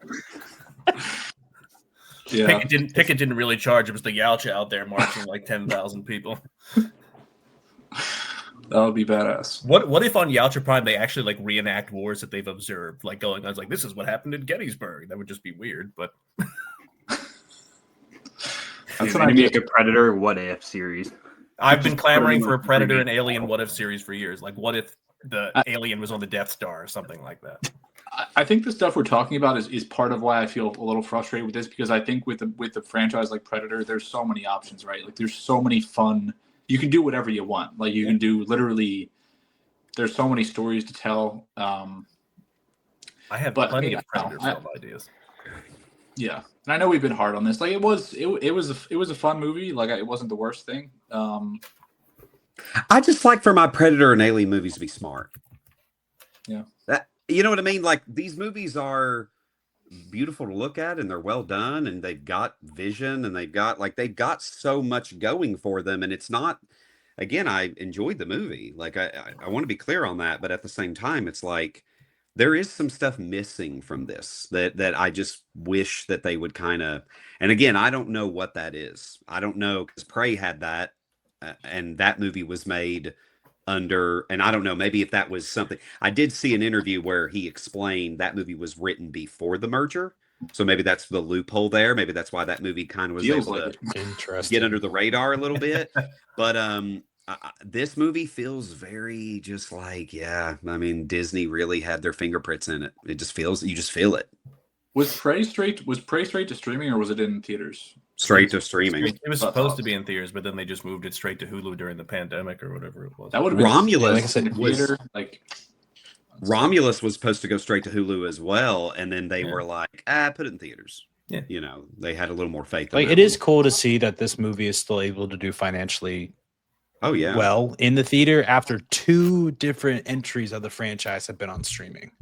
Yeah. Pickett didn't really charge. It was the Yautja out there marching like 10,000 people. That would be badass. What if on Yautja Prime they actually like reenact wars that they've observed, like going on like, this is what happened in Gettysburg? That would just be weird, but That's an idea. Make a Predator What If series. I've been clamoring for a Predator and Alien What If series for years. Like, what if the alien was on the Death Star or something like that? I think the stuff we're talking about is part of why I feel a little frustrated with this, because I think with the franchise like Predator, there's so many options, right? Like, there's so many fun. You can do whatever you want. Like, you can do literally. There's so many stories to tell. I have plenty of Predator film ideas. Yeah, and I know we've been hard on this. Like, it was a fun movie. Like, it wasn't the worst thing. I just like for my Predator and Alien movies to be smart. Yeah. You know what I mean? Like, these movies are beautiful to look at, and they're well done, and they've got vision, and they've got so much going for them, and it's not. Again, I enjoyed the movie. Like I want to be clear on that, but at the same time, it's like there is some stuff missing from this that I just wish that they would kind of. And again, I don't know what that is. I don't know, because Prey had that, and that movie was made under, and I don't know, maybe if that was something. I did see an interview where he explained that movie was written before the merger. So maybe that's the loophole there. Maybe that's why that movie kind of was Feels able like to Interesting. get under the radar a little bit. But this movie feels very just like, yeah, I mean, Disney really had their fingerprints in it. It just feels, you just feel it. Was Prey straight to streaming, or was it in theaters? Straight to streaming. It was That's supposed to awesome. be in theaters, but then they just moved it straight to Hulu during the pandemic or whatever it was. That would have been Romulus like I said, in the was- theater. Like Romulus was supposed to go straight to Hulu as well, and then they Yeah. were like, put it in theaters. Yeah. You know, they had a little more faith in Like, that it is one. cool to see that this movie is still able to do financially Oh yeah. well in the theater after 2 different entries of the franchise have been on streaming.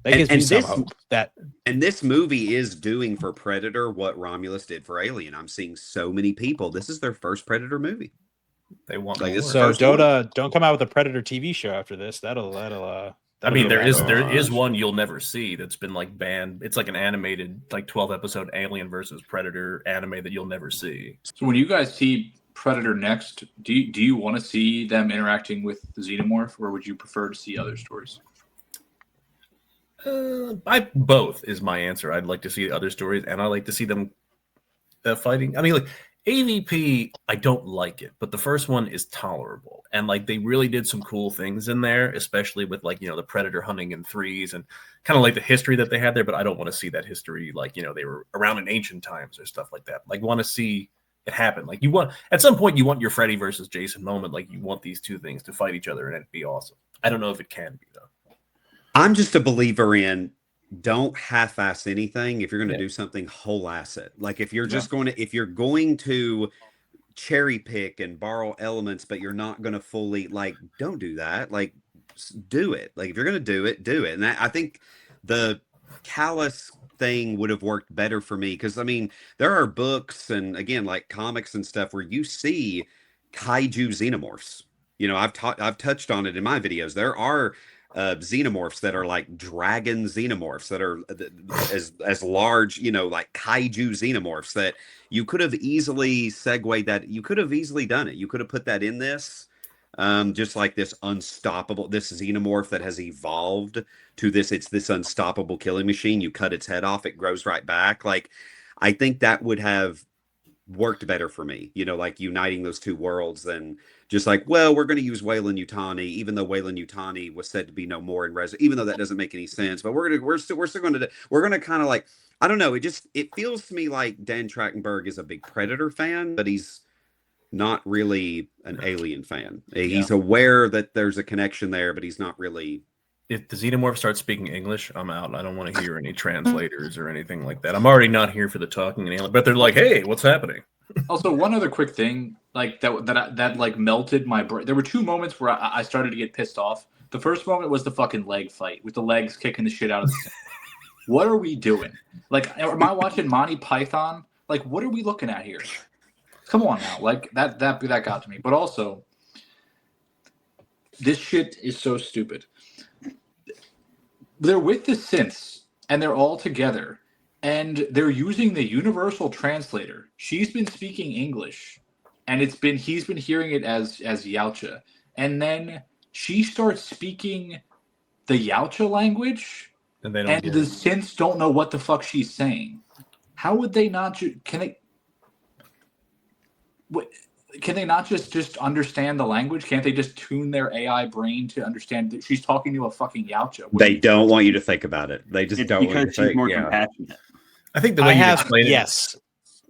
That gives me and some this- hope that And this movie is doing for Predator what Romulus did for Alien. I'm seeing so many people. This is their first Predator movie. They want Like, more. it's so first don't come out with a Predator TV show after this. That'll I mean, there is gosh. one you'll never see that's been like banned. It's like an animated, like 12 episode Alien versus Predator anime that you'll never see. so, when you guys see Predator next, do you want to see them interacting with the Xenomorph, or would you prefer to see other stories? Both is my answer. I'd like to see other stories, and I like to see them fighting. I mean, like AVP, I don't like it, but the first one is tolerable, and like they really did some cool things in there, especially with like the Predator hunting in threes and kind of like the history that they had there. But I don't want to see that history like they were around in ancient times or stuff like that. Like, want to see it happen. Like, you want at some point you want your Freddy versus Jason moment. Like, you want these two things to fight each other, and it'd be awesome. I don't know if it can be though. I'm just a believer in don't half-ass anything. If you're going to do something, whole-ass it. Like, if you're just going to cherry pick and borrow elements, but you're not going to fully, like, don't do that. Like, do it. Like, if you're going to do it, do it. And I think the callous thing would have worked better for me, because I mean, there are books and again, like comics and stuff where you see kaiju xenomorphs. I've touched on it in my videos. There are xenomorphs that are like dragon xenomorphs that are as large, like kaiju xenomorphs that you could have easily segued that. You could have easily done it. You could have put that in this, just like this xenomorph that has evolved to this. It's this unstoppable killing machine. You cut its head off, it grows right back. Like, I think that would have worked better for me, like uniting those two worlds than just like, well, we're going to use Weyland-Yutani, even though Weyland-Yutani was said to be no more in even though that doesn't make any sense, but we're still going to kind of like, I don't know. It feels to me like Dan Trachtenberg is a big Predator fan, but he's not really an Alien fan. He's aware that there's a connection there, but he's not really. If the xenomorph starts speaking English, I'm out. I don't want to hear any translators or anything like that. I'm already not here for the talking in Alien, but they're like, hey, what's happening? Also, one other quick thing, like that like melted my brain. There were 2 moments where I started to get pissed off. The first moment was the fucking leg fight with the legs kicking the shit out of the. What are we doing? Like, am I watching Monty Python? Like, what are we looking at here? Come on now, like that got to me. But also, this shit is so stupid. They're with the synths, and they're all together, and they're using the universal translator. She's been speaking English, and he's been hearing it as Yautja, and then she starts speaking the Yautja language, And they don't and get the it. synths don't know what the fuck she's saying. How would they not? Can they not just understand the language? Can't they just tune their AI brain to understand that she's talking to a fucking Yautja? They don't want you to think about it. They just It's don't want you to because she's think. more Yeah. compassionate. I think the way you explain yes.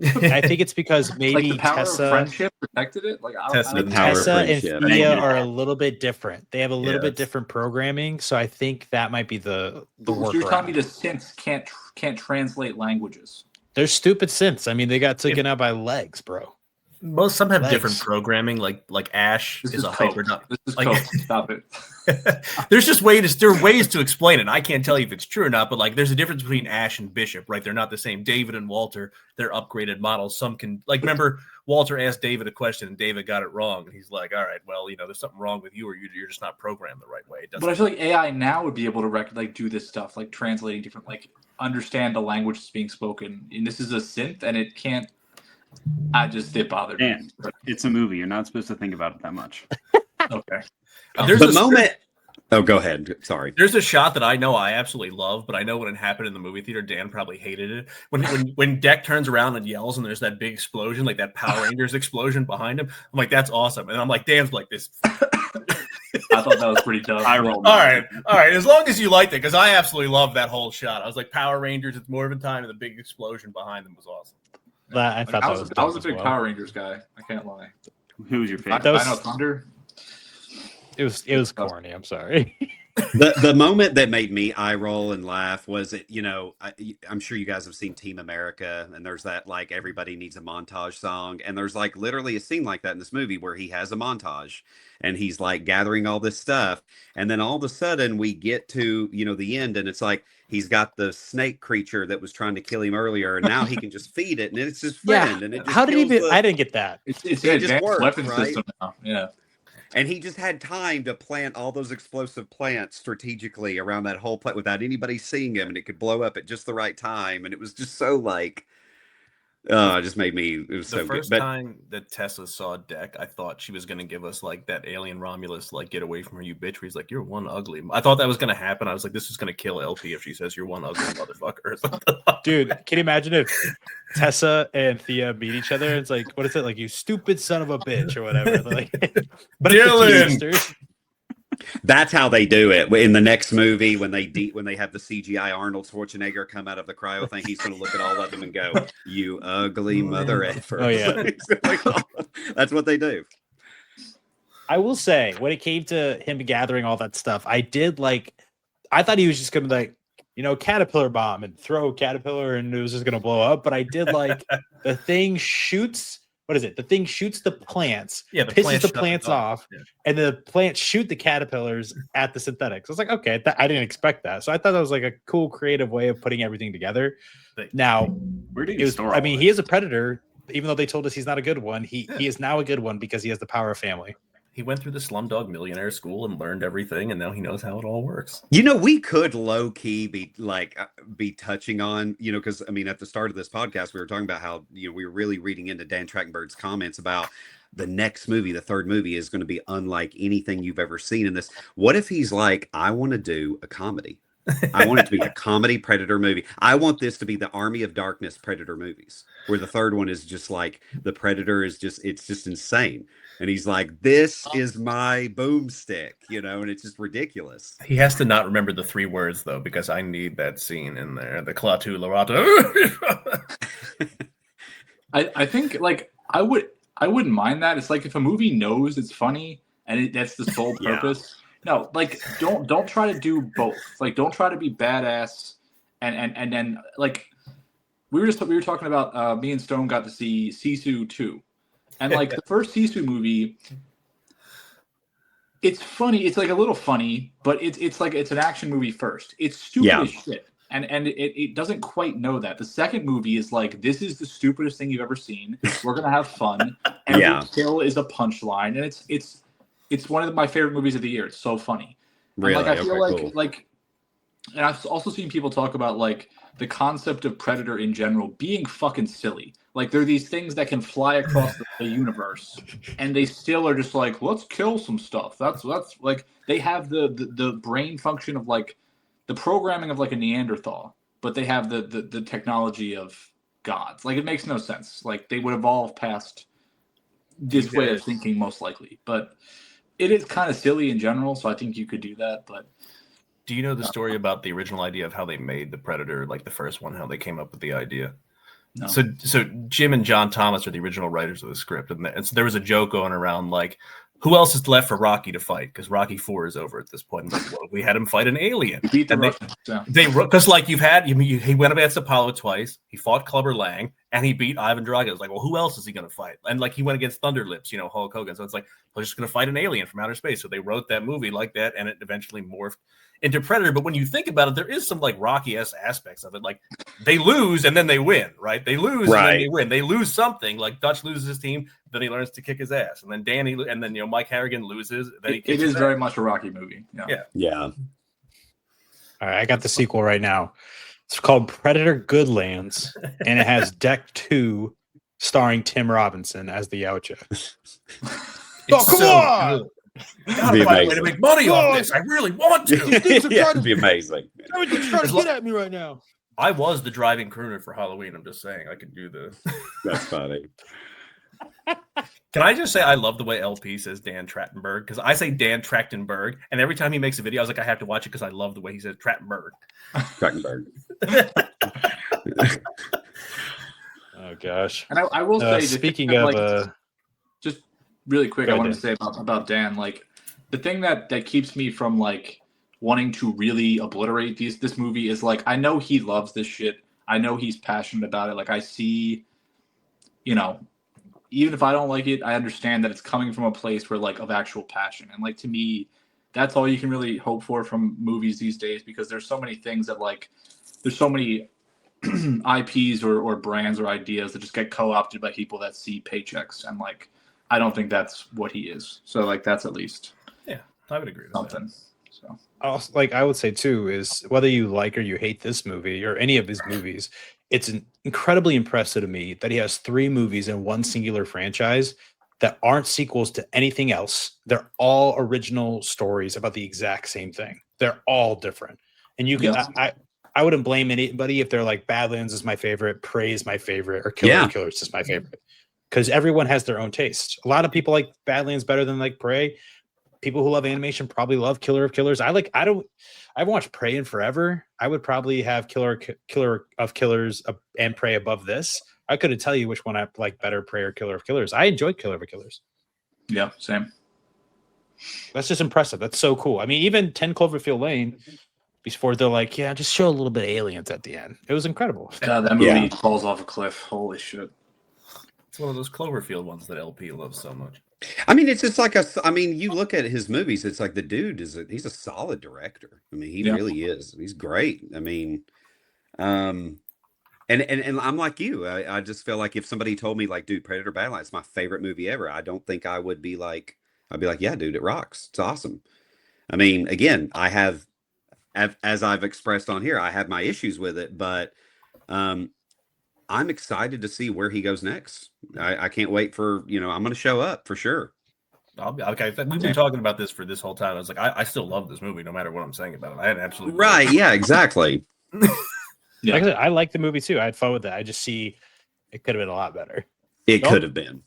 I think it's because maybe Like the power of Tessa friendship protected it. Like Tessa I The power of Tessa and friendship. Thea are a little bit different. They have a little Yeah, bit different programming, so I think that might be the So you're telling me workaround. the synths can't translate languages? They're stupid synths. I mean, they got taken out by legs, bro. some have Legs. different programming. Like Ash This is is a coke. hyper. This is like- coke. Stop it. There are ways to explain it. I can't tell you if it's true or not, but like there's a difference between Ash and Bishop, right? They're not the same. David and Walter, they're upgraded models. Some can, like, remember Walter asked David a question and David got it wrong, and he's like, all right, well, there's something wrong with you, or you're just not programmed the right way. But I feel like AI now would be able to do this stuff, like translating different, like understand the language that's being spoken. And this is a synth, and it can't. It bothered me. And it's a movie. You're not supposed to think about it that much. Okay. There's The moment. Oh, go ahead. Sorry. There's a shot that I know I absolutely love, but I know when it happened in the movie theater, Dan probably hated it. When Deck turns around and yells and there's that big explosion, like that Power Rangers explosion behind him, I'm like, that's awesome. And I'm like, Dan's like this. I thought that was pretty dumb. I rolled. All right. As long as you liked it, because I absolutely loved that whole shot. I was like, Power Rangers, it's Morphin Time, and the big explosion behind them was awesome. I thought I was a big Power Rangers guy. I can't lie. Who was your favorite? Dino Thunder. It was corny. I'm sorry. The moment that made me eye roll and laugh was it. I'm sure you guys have seen Team America, and there's that like everybody needs a montage song, and there's like literally a scene like that in this movie where he has a montage and he's like gathering all this stuff, and then all of a sudden we get to the end, and it's like he's got the snake creature that was trying to kill him earlier, and now he can just feed it, and it's his friend. Yeah. And it just How did he? I didn't get that. It's It an just advanced worked, weapon right? system now. Yeah. And he just had time to plant all those explosive plants strategically around that whole plant without anybody seeing him, and it could blow up at just the right time. And it was just so like, it just made me. It was The so first good. time that Tessa saw Deck, I thought she was going to give us like that alien Romulus, like, get away from her, you bitch. Where he's like, you're one ugly. I thought that was going to happen. I was like, this is going to kill LP if she says you're one ugly motherfucker. Dude, can you imagine if Tessa and Thea meet each other? It's like, what is it? Like, you stupid son of a bitch or whatever. They're like, but it's the two Dylan! sisters. That's how they do it in the next movie when they have the CGI Arnold Schwarzenegger come out of the cryo thing. He's going to look at all of them and go, "You ugly mother effer." Oh, yeah. That's what they do. I will say, when it came to him gathering all that stuff, I thought he was just going to like, caterpillar bomb and throw a caterpillar and it was just going to blow up. But I did like the thing shoots. What is it? The thing shoots the plants, pisses the plants off, and the plants shoot the caterpillars at the synthetics. I was like, okay, I didn't expect that. So I thought that was like a cool, creative way of putting everything together. Now, Where do you store? I mean, he is a predator, even though they told us he's not a good one. He is now a good one because he has the power of family. He went through the Slumdog Millionaire school and learned everything, and now he knows how it all works. We could low key be touching on, because I mean, at the start of this podcast, we were talking about how we were really reading into Dan Trachtenberg's comments about the next movie, the third movie, is going to be unlike anything you've ever seen in this. What if he's like, I want to do a comedy? I want it to be a comedy Predator movie. I want this to be the Army of Darkness Predator movies, where the third one is just like the Predator is it's just insane. And he's like, this is my boomstick, and it's just ridiculous. He has to not remember the 3 words, though, because I need that scene in there. The Klaatu Larato. I think like I wouldn't mind that. It's like if a movie knows it's funny and that's the sole purpose. No, like don't try to do both. Like don't try to be badass and then like we were talking about me and Stone got to see Sisu 2. And like the first Sisu movie, it's funny. It's like a little funny, but it's like it's an action movie first. It's stupid as shit. And it doesn't quite know that. The second movie is like, this is the stupidest thing you've ever seen. We're gonna have fun. Every kill is a punchline, and it's one of my favorite movies of the year. It's so funny. Really? And, like I feel cool. like, and I've also seen people talk about like the concept of Predator in general being fucking silly. Like there are these things that can fly across the universe, and they still are just like, let's kill some stuff. That's like they have the brain function of like the programming of like a Neanderthal, but they have the technology of gods. Like it makes no sense. Like they would evolve past this way of thinking most likely. But it is kind of silly in general, so I think you could do that. But do you know the story about the original idea of how they made the Predator, like the first one, how they came up with the idea? No. So Jim and John Thomas are the original writers of the script, and so there was a joke going around like, who else is left for Rocky to fight? Because Rocky 4 is over at this point. And like, well, we had him fight an alien. Beat the and Russians. because like he went against Apollo twice. He fought Clubber Lang, and he beat Ivan Drago. It's like, well, who else is he going to fight? And like he went against Thunder Lips, Hulk Hogan. So it's like, we're just going to fight an alien from outer space. So they wrote that movie like that, and it eventually morphed into Predator. But when you think about it, there is some like Rocky-esque aspects of it. Like they lose and then they win, right? They lose and then they win. They lose something. Like Dutch loses his team, then he learns to kick his ass, and then Danny, and then Mike Harrigan loses. Then he kicks it is his very ass. much a Rocky movie. Yeah. All right, I got the sequel right now. It's called Predator Goodlands, and it has Deck 2 starring Tim Robinson as the Yautja. It's come so on! good. I gotta Be find a way to amazing. make money off this. I really want to. Yeah, it'd be amazing. Everyone's trying to get at me right now. I was the driving crooner for Halloween. I'm just saying I could do the. That's funny. Can I just say I love the way LP says Dan Trachtenberg, because I say Dan Trachtenberg, and every time he makes a video, I was like, I have to watch it because I love the way he says Trachtenberg. Trachtenberg. Oh gosh! And I will say, speaking of, just really quick, Go I ahead, wanted to say about Dan. Like the thing that keeps me from like wanting to really obliterate this movie is like I know he loves this shit. I know he's passionate about it. Like I see, even if I don't like it, I understand that it's coming from a place where like of actual passion. And like to me, that's all you can really hope for from movies these days, because there's so many things that like there's so many IPs or brands or ideas that just get co-opted by people that see paychecks, and like I don't think that's what he is. So like that's at least I would agree with something. that. So also, like I would say too, is whether you like or you hate this movie or any of his movies, it's incredibly impressive to me that he has 3 movies in one singular franchise that aren't sequels to anything else. They're all original stories about the exact same thing. They're all different, and you can. I wouldn't blame anybody if they're like Badlands is my favorite, Prey is my favorite, or Killer of Killers is my favorite, because everyone has their own taste. A lot of people like Badlands better than like Prey. People who love animation probably love Killer of Killers. I haven't watched Prey in forever. I would probably have Killer of Killers and Prey above this. I couldn't tell you which one I like better, Prey or Killer of Killers. I enjoyed Killer of Killers. yeah, same. That's just impressive. That's so cool. I mean, even 10 Cloverfield Lane, before they're like, yeah, just show a little bit of aliens at the end. It was incredible. That movie falls off a cliff. Holy shit. It's one of those Cloverfield ones that LP loves so much. I mean, it's just like you look at his movies, it's like the dude he's a solid director. I mean, he really is. He's great. I mean, and I'm like you. I just feel like if somebody told me like, dude, Predator Badlands is my favorite movie ever, I don't think I would be like, I'd be like, yeah, dude, it rocks. It's awesome. I mean, again, as I've expressed on here, I have my issues with it, but I'm excited to see where he goes next. I can't wait for, I'm going to show up for sure. Okay. We've been talking about this for this whole time. I was like, I still love this movie, no matter what I'm saying about it. I had absolutely right. Yeah, exactly. Yeah. Like I like the movie too. I had fun with it. I just see it could have been a lot better. It could have been.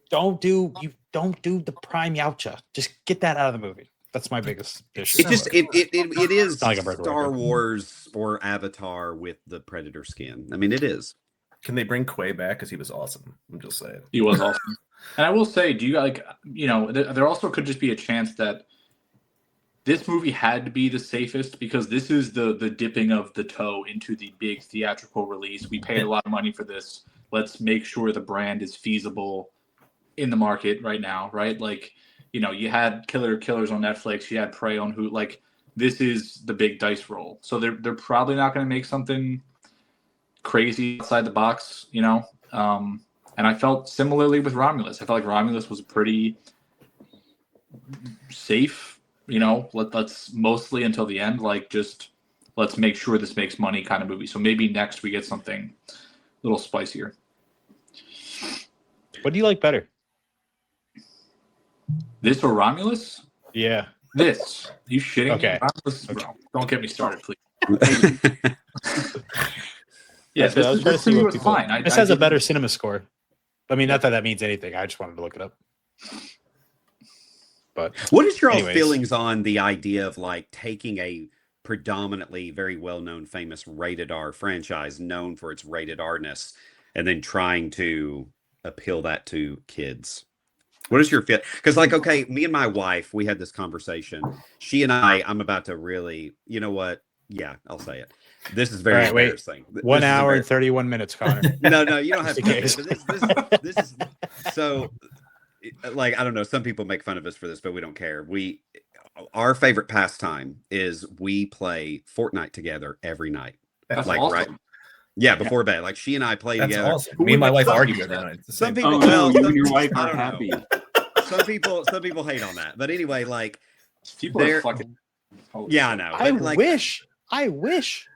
Don't do the prime Yautja. Just get that out of the movie. That's my biggest issue. It is like a Star Wars or Avatar with the Predator skin. I mean, it is. Can they bring Quay back? Because he was awesome. I'm just saying. He was awesome. And I will say, do you like, there also could just be a chance that this movie had to be the safest, because this is the dipping of the toe into the big theatrical release. We paid a lot of money for this. Let's make sure the brand is feasible in the market right now, right? Like, you had Killers on Netflix, you had Prey on Hulu. Like, this is the big dice roll. So they're probably not going to make something crazy outside the box, and I felt similarly with Romulus. I felt like Romulus was pretty safe, let's mostly until the end, like just let's make sure this makes money kind of movie. So maybe next we get something a little spicier. What do you like better? This or Romulus? Yeah. This. You shitting? Okay. Romulus, bro, don't get me started, please. Yeah, this movie was fine. This has a better cinema score. I mean, not that that means anything. I just wanted to look it up. But what is your all feelings on the idea of like taking a predominantly very well-known, famous rated R franchise known for its rated R-ness and then trying to appeal that to kids? What is your feel? Because like, okay, me and my wife, we had this conversation. She and I'm about to really, you know what? Yeah, I'll say it. This is very All right, wait. embarrassing. 1 This is a hour very- and 31 minutes, Connor. No, you don't have to. Just in But case. this is so. Like, I don't know. Some people make fun of us for this, but we don't care. Our favorite pastime is we play Fortnite together every night. That's Like, awesome. right? Yeah, before bed. Like, she and I play That's together. awesome. Who Me and my would wife make argue fun every of night. It's the Some same people, Oh well, no, you some and your people- wife I are don't know. happy. Some people hate on that. But anyway, like, People are There- fucking. Holy yeah, I shit. know. I But, like, wish. I wish.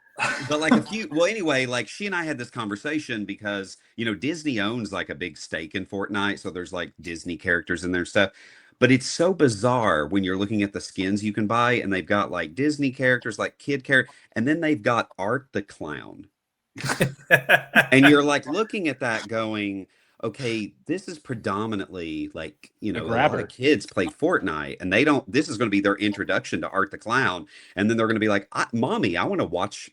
but like a few, well, anyway, like she and I had this conversation because, Disney owns like a big stake in Fortnite. So there's like Disney characters in their stuff. But it's so bizarre when you're looking at the skins you can buy, and they've got like Disney characters, like kid character, and then they've got Art the Clown. And you're like looking at that going, okay, this is predominantly like, a lot grabber. of kids play Fortnite and this is going to be their introduction to Art the Clown. And then they're going to be like, Mommy, I want to watch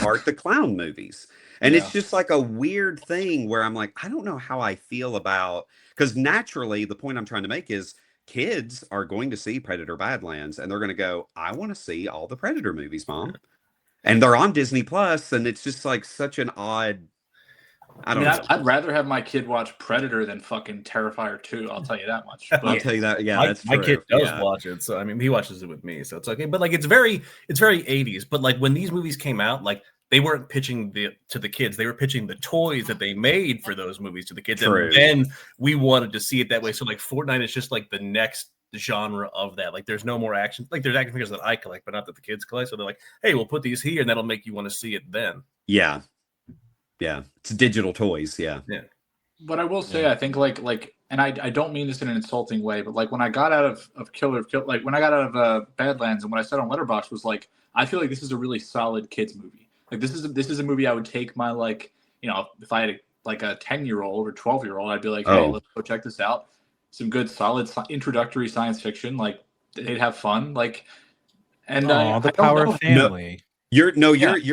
Art the Clown movies. And it's just like a weird thing where I'm like, I don't know how I feel about, because naturally the point I'm trying to make is kids are going to see Predator Badlands and they're going to go, I want to see all the Predator movies, Mom. And they're on Disney Plus, and it's just like such an odd. I don't know. I'd rather have my kid watch Predator than fucking Terrifier 2. I'll tell you that much. I'll But tell you that. Yeah, my, that's my true. kid does Yeah. watch it, so I mean, he watches it with me, so it's okay. But like, it's very 80s. But like, when these movies came out, like they weren't pitching to the kids; they were pitching the toys that they made for those movies to the kids, True. and then we wanted to see it that way. So like, Fortnite is just like the next genre of that. Like, there's no more action. Like, there's action figures that I collect, but not that the kids collect. So they're like, hey, we'll put these here, and that'll make you want to see it then. Yeah. It's digital toys. Yeah. But I will say, I think like, and I don't mean this in an insulting way, but like when I got out of like when I got out of Badlands, and what I said on Letterboxd was like, I feel like this is a really solid kids movie. Like this is a movie I would take my if I had a 10-year-old or 12-year-old, I'd be like, hey, let's go check this out. Some good solid introductory science fiction, like they'd have fun, like. And the I don't power know. of family. You're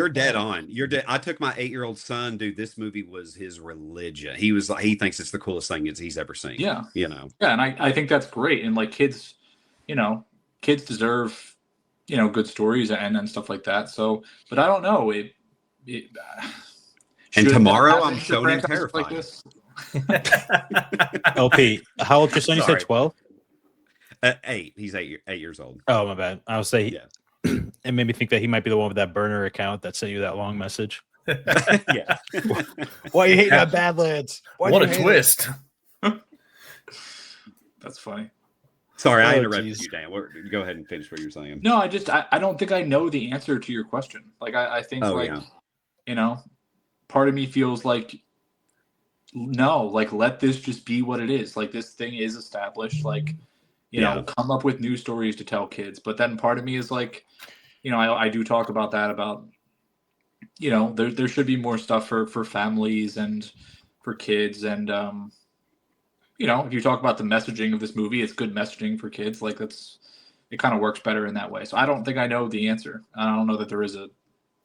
dead on. You're dead. I took my 8-year-old son, dude. This movie was his religion. He was like, he thinks it's the coolest thing he's ever seen. Yeah. You know. Yeah, and I think that's great. And like kids deserve, good stories and stuff like that. So, but I don't know. And should tomorrow that I'm happen to showing him franchises like Terrified. this? LP, how old's your son? You Sorry. said 12? 8. He's 8 years old. Oh, my bad. I was saying, Yeah. it made me think that he might be the one with that burner account that sent you that long message. Yeah. Why you hate that Badlands? What a twist! That's funny. Sorry, I Oh, interrupted geez. you, Dan. Go ahead and finish what you're saying. No, I don't think I know the answer to your question. Like I think part of me feels like no, like let this just be what it is. Like this thing is established. Like come up with new stories to tell kids. But then part of me is like, I do talk about that there should be more stuff for families and for kids and if you talk about the messaging of this movie, it's good messaging for kids. Like it kind of works better in that way. So I don't think I know the answer. I don't know that there is an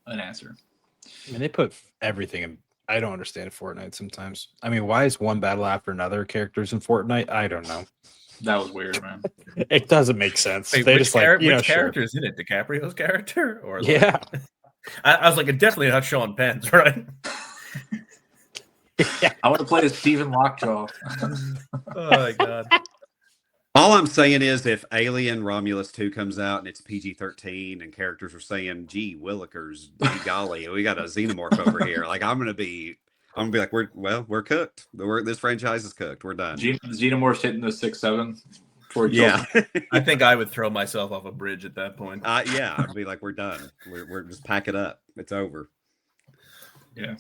answer. I mean, they put everything in. I don't understand Fortnite sometimes. I mean, why is one battle after another characters in Fortnite? I don't know. That was weird, man. It doesn't make sense. Wait, they which just like, which sure. character is in it? DiCaprio's character, or like, Yeah. I was like, definitely not Sean Penn's, right? I want to play as Stephen Lockjaw. Oh my god! All I'm saying is, if Alien Romulus 2 comes out and it's PG-13 and characters are saying, "Gee, Willikers, gee golly, we got a xenomorph over here," like I'm gonna be like, we're cooked. This franchise is cooked. We're done. Xenomorph's hitting the 6-7. Yeah, I think I would throw myself off a bridge at that point. yeah, I'd be like, we're done. We're just pack it up. It's over. Yeah.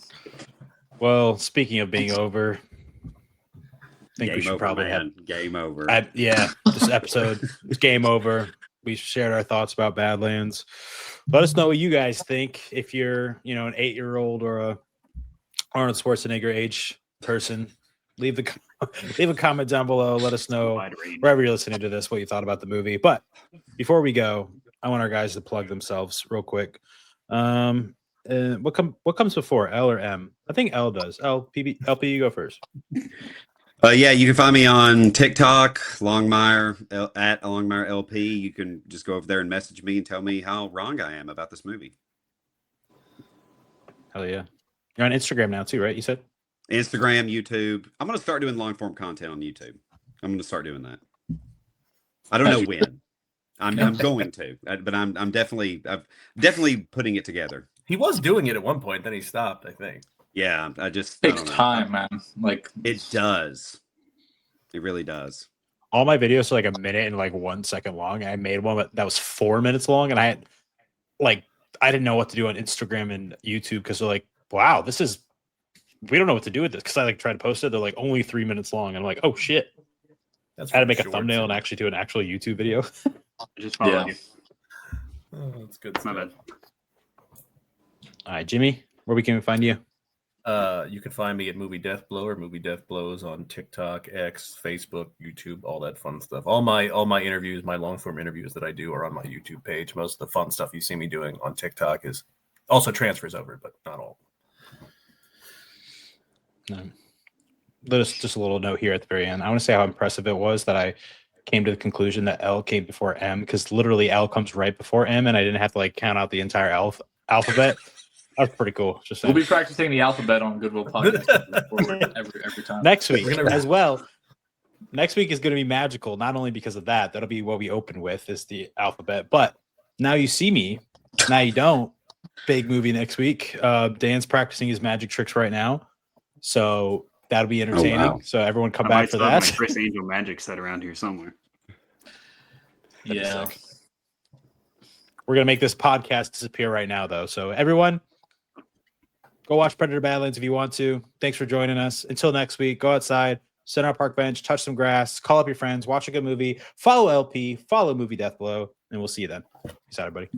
Well, speaking of being over, I think Game we should over, probably man. Game over. this episode is game over. We shared our thoughts about Badlands. Let us know what you guys think. If you're, an 8-year-old or a Arnold Schwarzenegger age person, leave a comment down below. Let us know wherever you're listening to this what you thought about the movie. But before we go, I want our guys to plug themselves real quick. What comes before L or M? I think L does. LP, you go first. Yeah, you can find me on TikTok, Longmire, at Longmire LP. You can just go over there and message me and tell me how wrong I am about this movie. Hell yeah. You're on Instagram now too, right? You said? Instagram, YouTube. I'm going to start doing long form content on YouTube. I'm going to start doing that. I don't know when. I'm going to, but I'm definitely putting it together. He was doing it at one point, then he stopped, I think. Yeah, I just Takes I don't know. time, man. Like It does. It really does. All my videos are like a minute and like 1 second long. I made one that was 4 minutes long, and I didn't know what to do on Instagram and YouTube because they're like, wow, we don't know what to do with this, because I like try to post it. They're like only 3 minutes long. And I'm like, oh shit. I had to make a thumbnail and actually do an actual YouTube video. I just followed you. Oh, that's good. My bad. All right, Jimmy, where we can find you? You can find me at MovieDeathblow or MovieDeathblows on TikTok, X, Facebook, YouTube, all that fun stuff. All my interviews, my long form interviews that I do are on my YouTube page. Most of the fun stuff you see me doing on TikTok is also transfers over, but not all. Just a little note here at the very end. I want to say how impressive it was that I came to the conclusion that L came before M, because literally L comes right before M, and I didn't have to like count out the entire alphabet. That's pretty cool. Just saying. we'll be practicing the alphabet on Goodwill Podcast every time. Next week as well. Next week is going to be magical, not only because of that. That'll be what we open with, is the alphabet. But now you see me, now you don't. Big movie next week. Dan's practicing his magic tricks right now, so that'll be entertaining. wow. So everyone come I back might for still have that. my Chris Angel magic set around here somewhere. Yeah. We're going to make this podcast disappear right now, though. So everyone, go watch Predator Badlands if you want to. Thanks for joining us. Until next week, go outside, sit on our park bench, touch some grass, call up your friends, watch a good movie, follow LP, follow Movie Deathblow, and we'll see you then. Peace out, everybody.